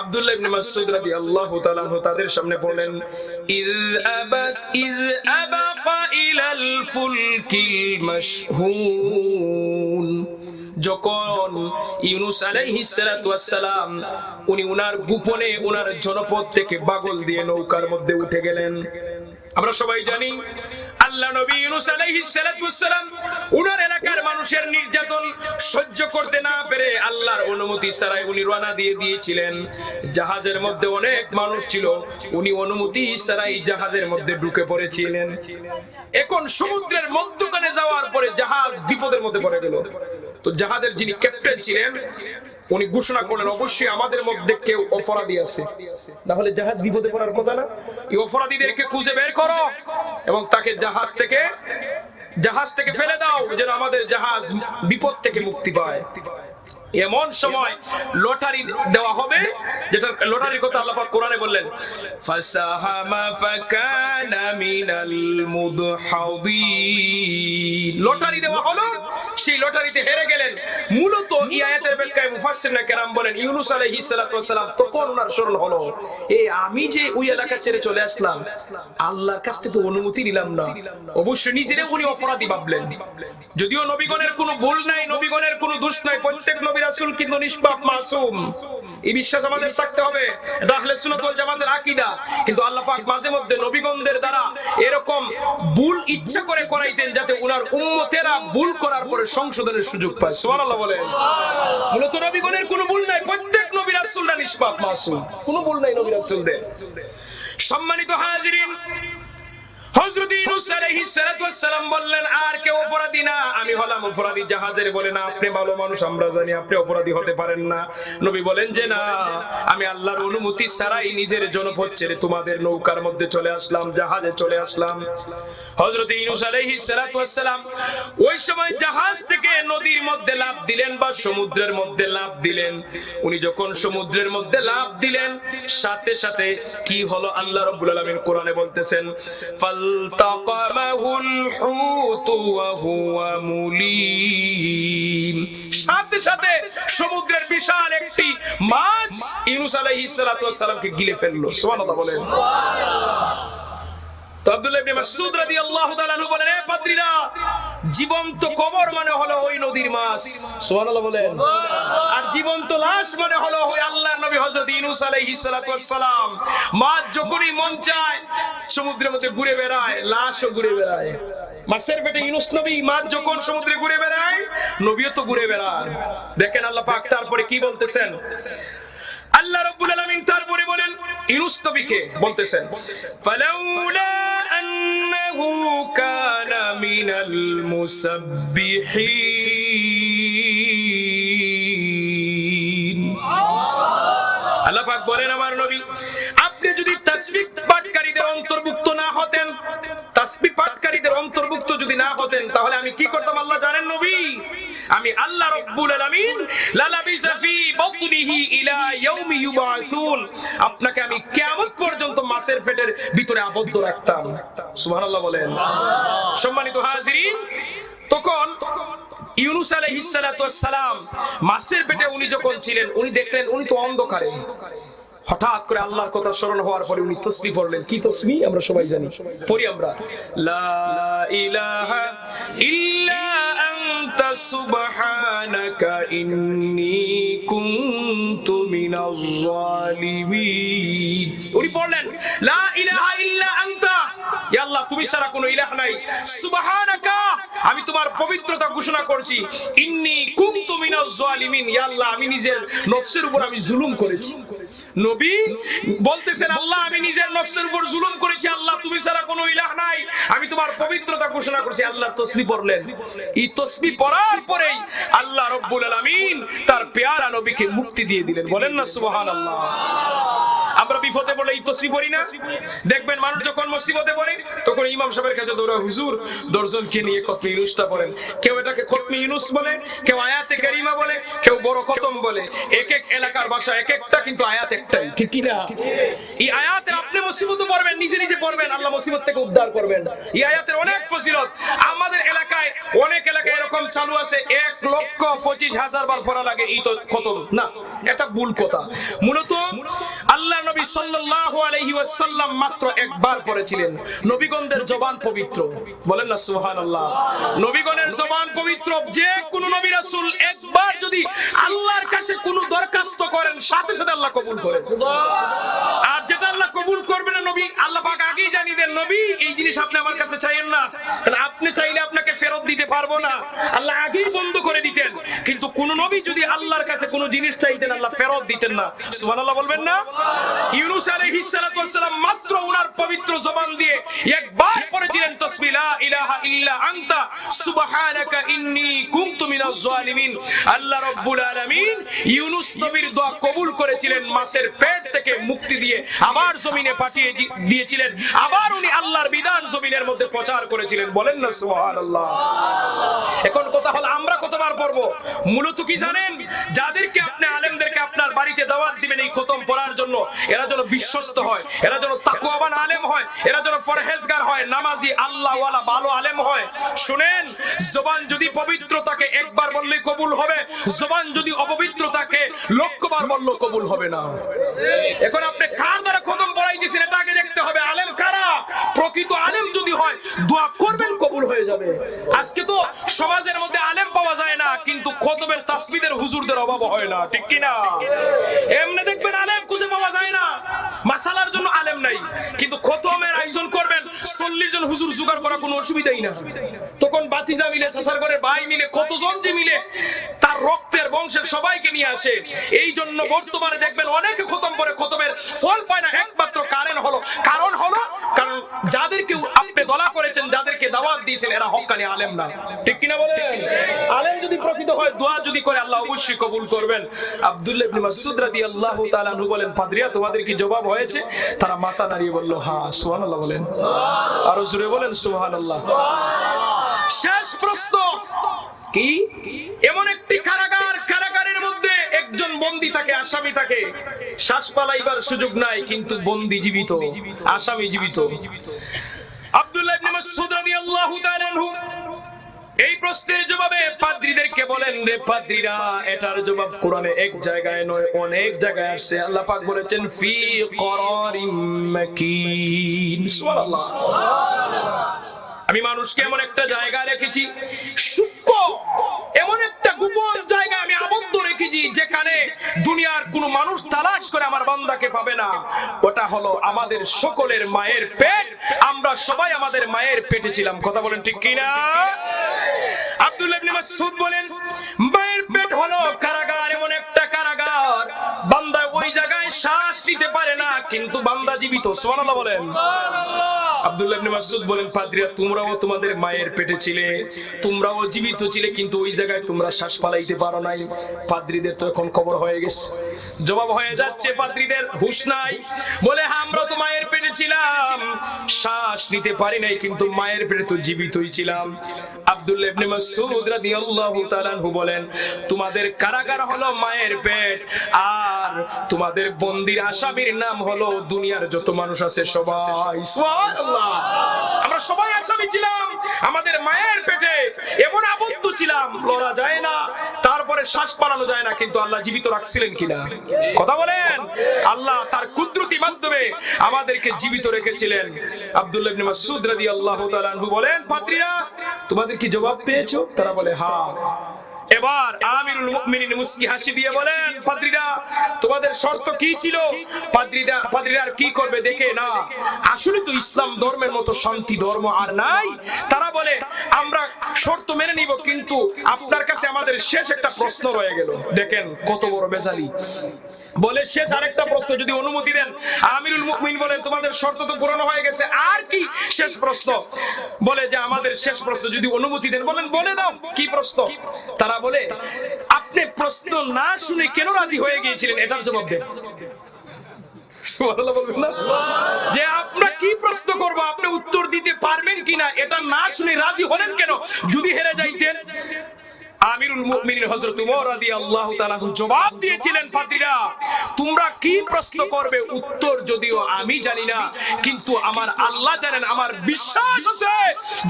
আব্দুল্লাহ ইবনে মাসউদ রাদিয়াল্লাহু তাআলা আনহু তাদের সামনে বলেন, ইয আবাকা ইলাল ফুলকিল মাশহুন, যখন ইউনুস আলাইহিস সালাতু ওয়াস সালাম উনি উনার গোপনে উনার জনপদ থেকে বাগল দিয়ে নৌকার মধ্যে উঠে গেলেন। আমরা সবাই জানি আল্লাহ নবী ইউনুস আলাইহিস সালাতু ওয়াস সালাম উনার এলাকার মানুষের নির্যাতন সহ্য করতে না পেরে আল্লাহর অনুমতি ছাড়াই উনি রওনা দিয়ে দিয়েছিলেন। জাহাজের মধ্যে অনেক মানুষ ছিল, উনি অনুমতি ছাড়াই জাহাজের মধ্যে ঢুকে পড়েছিলেন। এখন সমুদ্রের মধ্যখানে যাওয়ার পরে জাহাজ বিপদের মধ্যে পড়ে গেল। তো জাহাজের যিনি ক্যাপ্টেন ছিলেন উনি ঘোষণা করলেন, অবশ্যই আমাদের মধ্যে কেউ অপরাধী আছে, তাহলে জাহাজ বিপদে পড়ার কথা না। এই অপরাধীদেরকে খুঁজে বের করো এবং তাকে জাহাজ থেকে ফেলে দাও, যেন আমাদের জাহাজ বিপদ থেকে মুক্তি পায়। এমন সময় লটারি দেওয়া হবে, যেটা লটারির কথা আল্লাহ পাক কোরআনে বললেন, ফাসাহামা ফাকানা মিনাল মুদহাদিন, লটারি দেওয়া হলো, সেই লটারিতে হেরে গেলেন। মূলত এই আয়াতের ব্যাখ্যায় মুফাসসিরুন কেরাম বলেন ইউনূস আলাইহিস সালাতু ওয়াস সালাম তখন ওনার স্মরণ হলো, আমি যে ওই এলাকা ছেড়ে চলে আসলাম, আল্লাহর কাছ থেকে তো অনুমতি নিলাম না। অবশ্যই নিজেরে উনি অপরাধী ভাবলেন। যদিও নবীগণের কোনো ভুল নাই, নবীগণের কোনো দোষ নাই, প্রত্যেক নবী রাসূল কিন্তু নিষ্পাপ মাসুম। এই বিশ্বাস আমাদের থাকতে হবে, এটা আহলে সুন্নাত ওয়াল জামাতের আকীদা। কিন্তু আল্লাহ পাক মাঝে মধ্যে নবীগণদের দ্বারা এরকম ভুল ইচ্ছা করে করাইতেন যাতে উনার উম্মতেরা ভুল করার পরে সংশোধনের সুযোগ পায়। সুবহানাল্লাহ বলেন। মূলত নবীগণের কোনো ভুল নাই, প্রত্যেক নবী রাসূলরা নিষ্পাপ মাসুম, কোনো ভুল নাই নবী রাসূলদের। সম্মানিত হাজিরিন, হযরত ইউনূস আলাইহিস সালাতু ওয়াস সালাম বললেন, আর কেউ অপরাধী না, আমি হলাম অপরাধী। জাহাজের বলে না, আপনি ভালো মানুষ, আমরা জানি আপনি অপরাধী হতে পারেন না। নবী বলেন যে না, আমি আল্লাহর অনুমতি ছাড়াই নিজের জনপদ ছেড়ে তোমাদের নৌকার মধ্যে চলে আসলাম, জাহাজে চলে আসলাম। হযরত ইউনূস আলাইহিস সালাতু ওয়াস সালাম ওই সময় জাহাজ থেকে নদীর মধ্যে লাফ দিলেন বা সমুদ্রের মধ্যে লাফ দিলেন। উনি যখন সমুদ্রের মধ্যে লাফ দিলেন, সাথে সাথে কি হলো আল্লাহ রাব্বুল আলামিন কোরআনে বলতেছেন, ফালতাকামাহুল হুতু ওয়া হুয়া মুলিম। সাথে সাথে সমুদ্রের বিশাল একটি মাছ ইউনূস আলাইহিস সালাতু ওয়াস সালামকে গিলে ফেললো। সুবহানাল্লাহ বলেন। তো আব্দুল্লাহ ইবনে মাসউদ রাদিয়াল্লাহু তাআলা আনহু বলেন, পাদ্রীরা, জীবন্ত কবর মানে হলো ওই নদীর মাছ। সুবহানাল্লাহ বলেন। আর জীবন্ত লাশ মানে হলো ওই আল্লাহর নবী হযরত ইউনূস আলাইহিস সালাতু ওয়াস সালাম। মাছ যখনই মন চায় সমুদ্রের মধ্যে ঘুরে বেড়ায়, লাশও ঘুরে বেড়ায়। মাছের পেটে ইউনূস নবী, মাছ যখন সমুদ্রে ঘুরে বেড়ায়, নবীও তো ঘুরে বেড়ায়। দেখেন আল্লাহ পাক তারপরে কি বলতেছেন। আল্লাহ রাব্বুল আলামিন তারপরে বলেন ইউনূস নবীকে বলতেছেন, ফালাউলা আন্নাহু কানা মিনাল মুসাব্বিহিন। আল্লাহ পাক বলেন, আমার নবী, আপনি যদি তাসবিহ পাঠকারীদের অন্তর্ভুক্ত না হতেন, তাসবিহ পাঠকারীদের অন্তর্ভুক্ত যদি না হতেন, তাহলে আমি কি করতাম আল্লাহ জানেন নবী? আমি আল্লাহ রাব্বুল আলামিন লালাবিযা ফি বাতনিহি ইলা ইয়াউমি ইউবাসুন, আপনাকে আমি কিয়ামত পর্যন্ত মাছের পেটের ভিতরে আবদ্ধ রাখতাম। সুবহানাল্লাহ বলেন। সম্মানিত হাজিরিন, তখন ইউনূস আলাইহিস সালাতু ওয়াস সালাম মাছের পেটে উনি যখন ছিলেন, উনি দেখলেন উনি তো অন্ধকারে। হঠাৎ করে আল্লাহর কথা স্মরণ হওয়ার পরে উনি তাসবিহ পড়লেন। কি তাসবিহ আমরা সবাই জানি, পড়ি আমরা, লা ইলাহা ইল্লা আনতা সুবহানাকা ইন্নী কুনতু মিনাজ জালিমিন। উনি পড়লেন লা ইলাহা ইল্লা আনতা, ইয়া আল্লাহ তুমি ছাড়া কোনো ইলাহ নাই, সুবহানাকা আমি তোমার পবিত্রতা ঘোষণা করছি, ইন্নী কুনতু মিনাজ জালিমিন, ইয়া আল্লাহ আমি নিজের নফসের উপর আমি জুলুম করেছি। নবী বলতেছেন, আল্লাহ আমি নিজের নফসের উপর জুলুম করেছি, আল্লাহ তুমি ছাড়া কোনো ইলাহ নাই, আমি তোমার পবিত্রতা ঘোষণা করছি। আল্লাহর তাসবিহ পড়লেন। এই তাসবিহ পড়ার পরেই আল্লাহ রাব্বুল আলামিন তার পেয়ারা নবীকে মুক্তি দিয়ে দিলেন। বলেন না সুবহানাল্লাহ। আমরা বিপদে পড়লে এই তাসবিহ পড়ি না? দেখবেন মানুষ যখন মুসিবতে পড়ে তখন ইমাম সাহেবের কাছে দৌড়ায়, হুজুর দর্জনকে নিয়ে খতমে ইউনূসটা পড়েন। কেউ এটাকে খতমে ইউনূস বলে, কেউ আয়াতে কারিমা বলে, কেউ বড় খতম বলে। এক এক এলাকার ভাষা এক একটা, কিন্তু আয়াত একটাই, ঠিক কি না? এই আয়াতের আপনি মুসিবতে পড়বেন, নিজে নিজে পড়বেন, আল্লাহ মুসিবত থেকে উদ্ধার করবেন। এই আয়াতের অনেক ফজিলত। আমাদের এলাকায় অনেক এলাকায় এরকম চালু আছে 1,25,000 বার পড়া লাগে এই তো খতম না, এটা ভুল কথা। মূলত আল্লাহ নবী সাল্লাল্লাহু আলাইহি ওয়াসাল্লাম মাত্র একবার পড়েছিলেন। নবীগণদের জবান পবিত্র, বলেন না সুবহানাল্লাহ। নবীগণের জবান পবিত্র। যে কোন নবী রাসূল একবার যদি আল্লাহর কাছে কোনো দরখাস্ত করেন, সাথে সাথে আল্লাহ কবুল করেন। আর যেটা আল্লাহ কবুল করবে না, নবী আল্লাহ পাক আগেই জানিয়ে দেন, নবী এই জিনিস আপনি আমার কাছে চাইেন না, কারণ আপনি চাইলে আপনাকে ফেরত দিতে পারবো না, আল্লাহ আগেই বন্ধ করে দিতেন। কিন্তু কোন নবী যদি আল্লাহর কাছে কোনো জিনিস চাইতেন, আল্লাহ ফেরত দিতেন না। সুবহানাল্লাহ বলবেন না? ইউনূস আলাইহিস সালাতু ওয়াস সালাম মাত্র ওনার পবিত্র জবান দিয়ে একবার পড়েছিলেন তাসবিহ, লা ইলাহা ইল্লা আনতা সুবহানাকা ইন্নী কুনতু মিনাজ জালিমিন। আল্লাহ রাব্বুল আলামিন ইউনূস নবীর দোয়া কবুল করেছিলেন, মাছের পেট থেকে মুক্তি দিয়ে আবার জমিনে পাঠিয়ে দিয়েছিলেন। আবার উনি আল্লাহর বিধান জমিনের মধ্যে প্রচার করেছিলেন। বলেন না সুবহানাল্লাহ। এখন কথা হলো আমরা কতবার পড়বো? মূলত কি জানেন, যাদেরকে আপনি আলেমদেরকে আপনার বাড়িতে দাওয়াত দিবেন এই খতম পড়ার জন্য, এরা যেন বিশ্বস্ত হয়, এরা যেন তাকওয়াবান আলেম হয়, এরা যেন পরহেজগার হয়, নামাজি আল্লাহওয়ালা ভালো আলেম হয়। শুনেন, জবান যদি পবিত্র থাকে একবার বললে কবুল হবে, জবান যদি অপবিত্র থাকে লক্ষবার বললেও কবুল হবে না। এখন আপনি কার দ্বারা খতম পড়াই দিয়েছেন এটা আগে দেখতে হবে। আলেম কারা? প্রকৃত আলেম যদি হয় দোয়া করবেন কবুল হয়ে যাবে। আজকে তো সমাজের মধ্যে আলেম পাওয়া যায় না, কিন্তু খতমের তাসবিদের হুজুরদের অভাব হয় না, ঠিক কি না? এমনি দেখবেন আলেম খুঁজে পাওয়া যায় না, মাসালার জন্য আলেম নাই, কিন্তু খতমের আয়োজন করবেন 40 জন হুজুর জোগাড় করা কোনো অসুবিধাই না। তখন বাতিজা মিলে, সাসার করে ভাই মিলে, কতজন যে মিলে তার রক্তের বংশের সবাইকে নিয়ে আসে। এই জন্য বর্তমানে দেখবেন অনেকে খতম করে খতমের ফল পায় না, একমাত্র কারণ হলো কারণ যাদেরকে আপনি দলা করেছেন, যাদেরকে দাওয়াত দিয়েছেন, এরা হক্কানি আলেম না, ঠিক কিনা বলেন? আলেম যদি প্রকৃত হয়, দোয়া যদি করে, আল্লাহ অবশ্যই কবুল করবেন। আব্দুল্লাহ ইবনে মাসউদ রাদিয়াল্লাহু তাআলা আনহু বলেন, পাদ্রিয়া তোমাদের কি জবাব হয়েছে? তারা মাথা নাড়িয়ে বলল হ্যাঁ। সুবহানাল্লাহ বলেন, আরো জোরে বলেন সুবহানাল্লাহ। শেষ প্রশ্ন কি? এমন একটি কারাগারের মধ্যে একজন বন্দী থাকে, আসামি থাকে, শ্বাস পালাইবার সুযোগ নাই, কিন্তু বন্দী জীবিত, আসামি জীবিত। আব্দুল্লাহ ইবনে মাসউদ রাদিয়াল্লাহু তাআলা আনহু এই প্রশ্নের জবাবে পাদ্রীদেরকে বলেন, রে পাদ্রীরা, এটার জবাব কোরআনে এক জায়গায় নয় অনেক জায়গায় আসছে। আল্লাহ পাক বলেছেন ফি করারিম মাকিন। সুবহানাল্লাহ। আমি মানুষকে এমন একটা জায়গা রেখেছি, সূক্ষ্ম এমন একটা গোপন জায়গা আমি আবদ্ধ রেখেছি, যেখানে দুনিয়ার কোনো মানুষ তালাশ করে আমার বান্দাকে পাবে না। ওটা হলো আমাদের সকলের মায়ের পেট। আমরা সবাই আমাদের মায়ের পেটে ছিলাম। কথা বলেন ঠিক কিনা? আব্দুল্লাহ ইবনে মাসউদ বলেন, মায়ের পেট হলো কারাগার, এমন একটা কারাগার বান্দা ওই জায়গায় শ্বাস নিতে পারে না, কিন্তু বান্দা জীবিত। সুবহানাল্লাহ বলেন। আব্দুল্লাহ ইবনে মাসউদ বলেন, পাদ্রীরা তোমরাও তোমাদের মায়ের পেটে ছিলে, তোমরাও জীবিত ছিলে, কিন্তু ওই জায়গায় তোমরা শ্বাস ফালাইতে পারো নাই। পাদ্রীদের তো এখন খবর হয়ে গেছে, জবাব হয়ে যাচ্ছে, পাদ্রীদের হুঁশ নাই। বলে হ্যাঁ, আমরা তো মায়ের পেটে ছিলাম, শ্বাস নিতে পারি নাই, কিন্তু মায়ের পেটে তো জীবিতই ছিলাম। আব্দুল্লাহ ইবনে মাসউদ রাদিয়াল্লাহু তাআলা আনহু বলেন, তোমাদের কারাগার হলো মায়ের পেট, আর তোমাদের বন্দির আসামির নাম হলো দুনিয়ার যত মানুষ আছে সবাই। সুবহানাল্লাহ। আমরা সবাই আসামি ছিলাম, আমাদের মায়ের পেটে এমন আবদ্ধ ছিলাম, লড়া যায় না, তারপরে শ্বাস পালানো যায় না, কিন্তু আল্লাহ জীবিত রাখছিলেন কিনা? কথা বলেন। আল্লাহ তার কুদরতি মাধ্যমে আমাদেরকে জীবিত রেখেছিলেন। আব্দুল্লাহ ইবনে মাসউদ রাদিয়াল্লাহু তাআলা আনহু বলেন, পাদ্রীরা তোমাদের কি জবাব পেয়েছো? তারা বলে হ্যাঁ। এবার আমিরুল মুমিনিন মুস্কি হাসি দিয়ে বলেন, পাদ্রীরা তোমাদের শর্ত কি ছিল? পাদ্রীরা কি করবে দেখে না, আসলে তো ইসলাম ধর্মের মতো শান্তি ধর্ম আর নাই। তারা বলে আমরা শর্ত মেনে নিব, কিন্তু আপনার কাছে আমাদের শেষ একটা প্রশ্ন রয়ে গেল। দেখেন কত বড় বেজালি। বলে শেষ আরেকটা প্রশ্ন যদি অনুমতি দেন। আমিরুল মুমিনিন বলেন, তোমাদের শর্ত তো পূরণ হয়ে গেছে, আর কি শেষ প্রশ্ন? বলে যে আমাদের শেষ প্রশ্ন যদি অনুমতি দেন। বলেন বলে দাও কি প্রশ্ন? তারা বলে, আপনি প্রশ্ন না শুনে কেন রাজি হয়ে গিয়েছিলেন এটার জবাব দেন। সুবহানাল্লাহ বলবেন না? যে আমরা কি প্রশ্ন করব, আপনি উত্তর দিতে পারবেন কিনা এটা না শুনে রাজি হলেন কেন? যদি হেরে যাইতেন। আমিরুল মুমিনিন হযরত উমর রাদিয়াল্লাহু তাআলা জবাব দিয়েছিলেন, পাদ্রীরা তোমরা কি প্রশ্ন করবে উত্তর যদিও আমি জানি না, কিন্তু আমার আল্লাহ জানেন। আমার বিশ্বাস আছে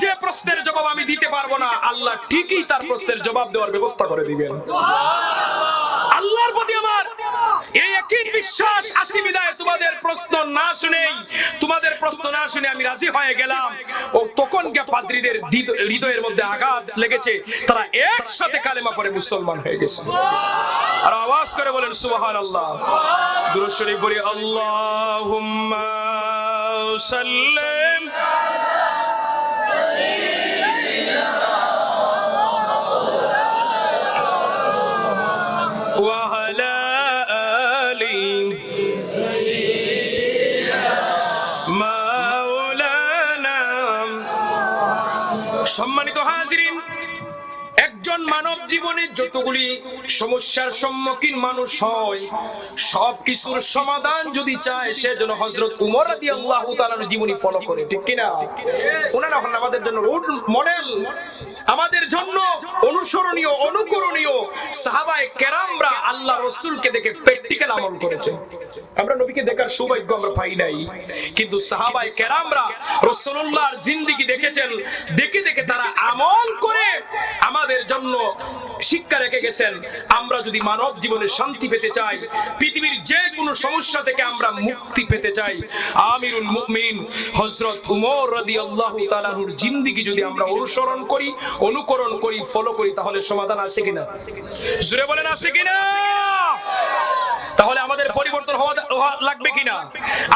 যে প্রশ্নের জবাব আমি দিতে পারবো না, আল্লাহ ঠিকই তার প্রশ্নের জবাব দেওয়ার ব্যবস্থা করে দিবেন। সুবহানাল্লাহ। আল্লাহর প্রতি আমার এই একই বিশ্বাস আছে বিদায় তোমাদের প্রশ্ন না শুনে আমি রাজি হয়ে গেলাম। ও তখন কে পাদ্রীদের হৃদয়ের মধ্যে আঘাত লেগেছে, তারা একসাথে কালেমা পড়ে মুসলমান হয়ে গেছে। আর আওয়াজ করে বলেন সুবহানাল্লাহ। দুরূদ শরীফ পড়ি, আল্লাহুম্মা সাল্লিম ওয়া আলা আলি মাওলানা। সম্মানিত হাজিরিন, একজন একজন মানব জীবনে যতগুলি সমস্যার সম্মুখীন মানুষ হয়, সব কিছুর সমাধান যদি চায়, সে যেন হযরত উমর রাদিয়াল্লাহু তাআলার জীবনী ফলো করে, ঠিক কি না? ওনারা হন আমাদের জন্য রোল মডেল, আমাদের জন্য অনুসরণীয়, অনুকরণীয়। সাহাবায়ে কেরামরা আল্লাহ রাসূলকে দেখে প্র্যাকটিক্যাল আমল করেছেন। আমরা নবীকে দেখার সৌভাগ্য আমরা পাই নাই, কিন্তু সাহাবায়ে কেরামরা রাসূলুল্লাহর জিন্দেগি দেখেছেন, দেখে দেখে তারা আমল করে আমাদের জন্য শিক্ষা রেখে গেছেন। আমরা যদি মানব জীবনে শান্তি পেতে চাই, পৃথিবীর যে কোনো সমস্যা থেকে আমরা মুক্তি পেতে চাই, আমিরুল মুমিনিন হযরত উমর রাদিয়াল্লাহু তাআলার জিন্দেগি যদি আমরা অনুসরণ করি, অনুকরণ করি, ফলো করি, তাহলে সমাধান আছে কিনা? জোরে বলেন আছে কিনা? তাহলে আমাদের পরিবর্তন হওয়া লাগবে কিনা?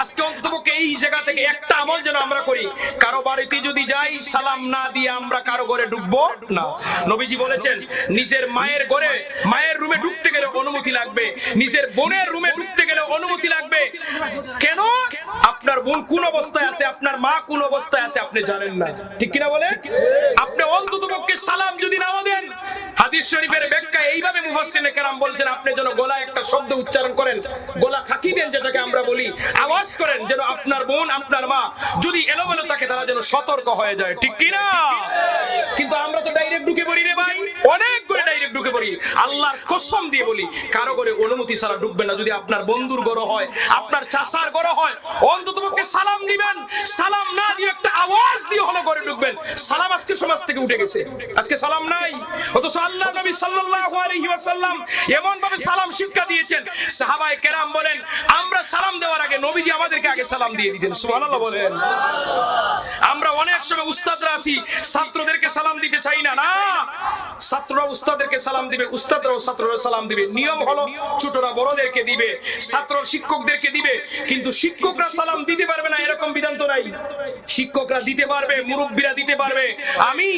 আজকে অন্ততপক্ষে এই জায়গা থেকে একটা আমল যেন আমরা করি। কারো বাড়িতে যদি যাই, সালাম না দিয়ে আমরা কারো ঘরে ঢুকবো না। নবীজি বলেছেন, নিজের মায়ের ঘরে, মায়ের রুমে ঢুকতে গেলে অনুমতি লাগবে, নিজের বোনের রুমে ঢুকতে গেলে অনুমতি লাগবে। কেন? আপনার বোন কোন অবস্থায় আছে, আপনার মা কোন অবস্থায় আছে আপনি জানেন না, ঠিক কিনা বলে? আপনি অন্ততপক্ষে সালাম যদি নাও দেন, হাদিস শরীফের ব্যাখ্যায় এইভাবে মুফাসসিরিনে কেরাম বলছেন, আপনি যেন গলায় একটা শব্দ উচ্চারণ করেন, গলা খাকি দেন, যেটাকে আমরা বলি, আওয়াজ করেন, যেন আপনার বোন, আপনার মা যদি এলোমেলো থাকে তারা যেন সতর্ক হয়ে যায়, ঠিক কি না? কিন্তু আমরা তো ডাইরেক্ট ঢুকে পড়ি রে ভাই, অনেক করে ডাইরেক্ট ঢুকে পড়ি। আল্লাহর কসম দিয়ে বলি, কারো ঘরে অনুমতি ছাড়া ঢুকবেন না। যদি আপনার বন্ধুর ঘর হয়, আপনার চাচার ঘর হয়, অন্ততপক্ষে সালাম দিবেন। সালাম না দিয়ে একটা আওয়াজ দিয়ে হলো ঘরে ঢুকবেন। সালাম আজকে সমাজ থেকে উঠে গেছে, আজকে সালাম নাই। অথচ আল্লাহ নবী সাল্লাল্লাহু আলাইহি ওয়াসাল্লাম এমন ভাবে সালাম শিক্ষা দিয়েছেন, সাহাবায়ে কেরাম বলেন, আমরা সালাম দেওয়ার আগে নবীজি আমাদেরকে আগে সালাম দিয়ে দিতেন। সুবহানাল্লাহ বলেন। আমরা অনেক সময় উস্তাদরা আছি, ছাত্রদেরকে সালাম দিতে চাই না। না, ছাত্ররা উস্তাদদেরকে সালাম দিবে, উস্তাদরাও ছাত্ররা সালাম দিবে। নিয়ম হলো ছোটরা বড়দেরকে দিবে, ছাত্র শিক্ষকদেরকে দিবে, কিন্তু শিক্ষকরা সালাম দিতে পারবে না এরকম বিধান তো নাই। শিক্ষকরা দিতে পারবে, মুরব্বিরা দিতে পারবে। আমি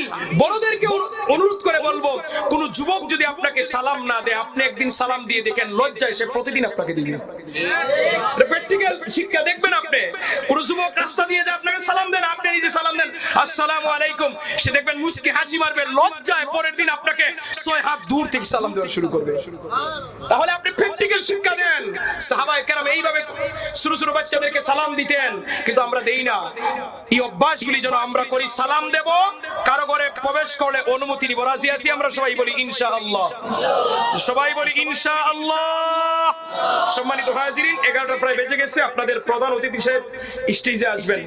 বড়দেরকে অনুরোধ করে বলবো, কোন যুবক যদি আপনাকে সালাম না দেয়, আপনি একদিন সালাম দিয়ে দেখেন, লজ্জায় সে প্রতিদিন আপনাকে দিবে। প্র্যাকটিক্যাল শিক্ষা দেখবেন আপনি। কোন যুবক রাস্তা দিয়ে যে আপনাকে সালাম দেন, আপনি নিজে সালাম দেন, আসসালামু আলাইকুম, সে দেখবেন মুস্কি হাসি মারবে, লজ্জায় পরের দিন আপনাকে 6 হাত দূর থেকে সালাম দেওয়া শুরু করবে। তাহলে আপনি প্র্যাকটিক্যাল শিক্ষা দেন। সাহাবায়ে কেরাম এইভাবে ছোট ছোট বাচ্চাদেরকে সালাম দিতেন, কিন্তু আমরা দেই না। এই অভ্যাসগুলি যেন আমরা করি। সালাম দেব, কারো ঘরে প্রবেশ করলে অনুমতি নিব। রাজি আছি আমরা? সবাই বলি ইনশাআল্লাহ, সবাই বলি ইনশাআল্লাহ। সম্মানিত হাজিরিন, 11টা প্রায় বেজে গেছে। আপনাদের প্রধান অতিথি সাহেব স্টেজে আসবেন।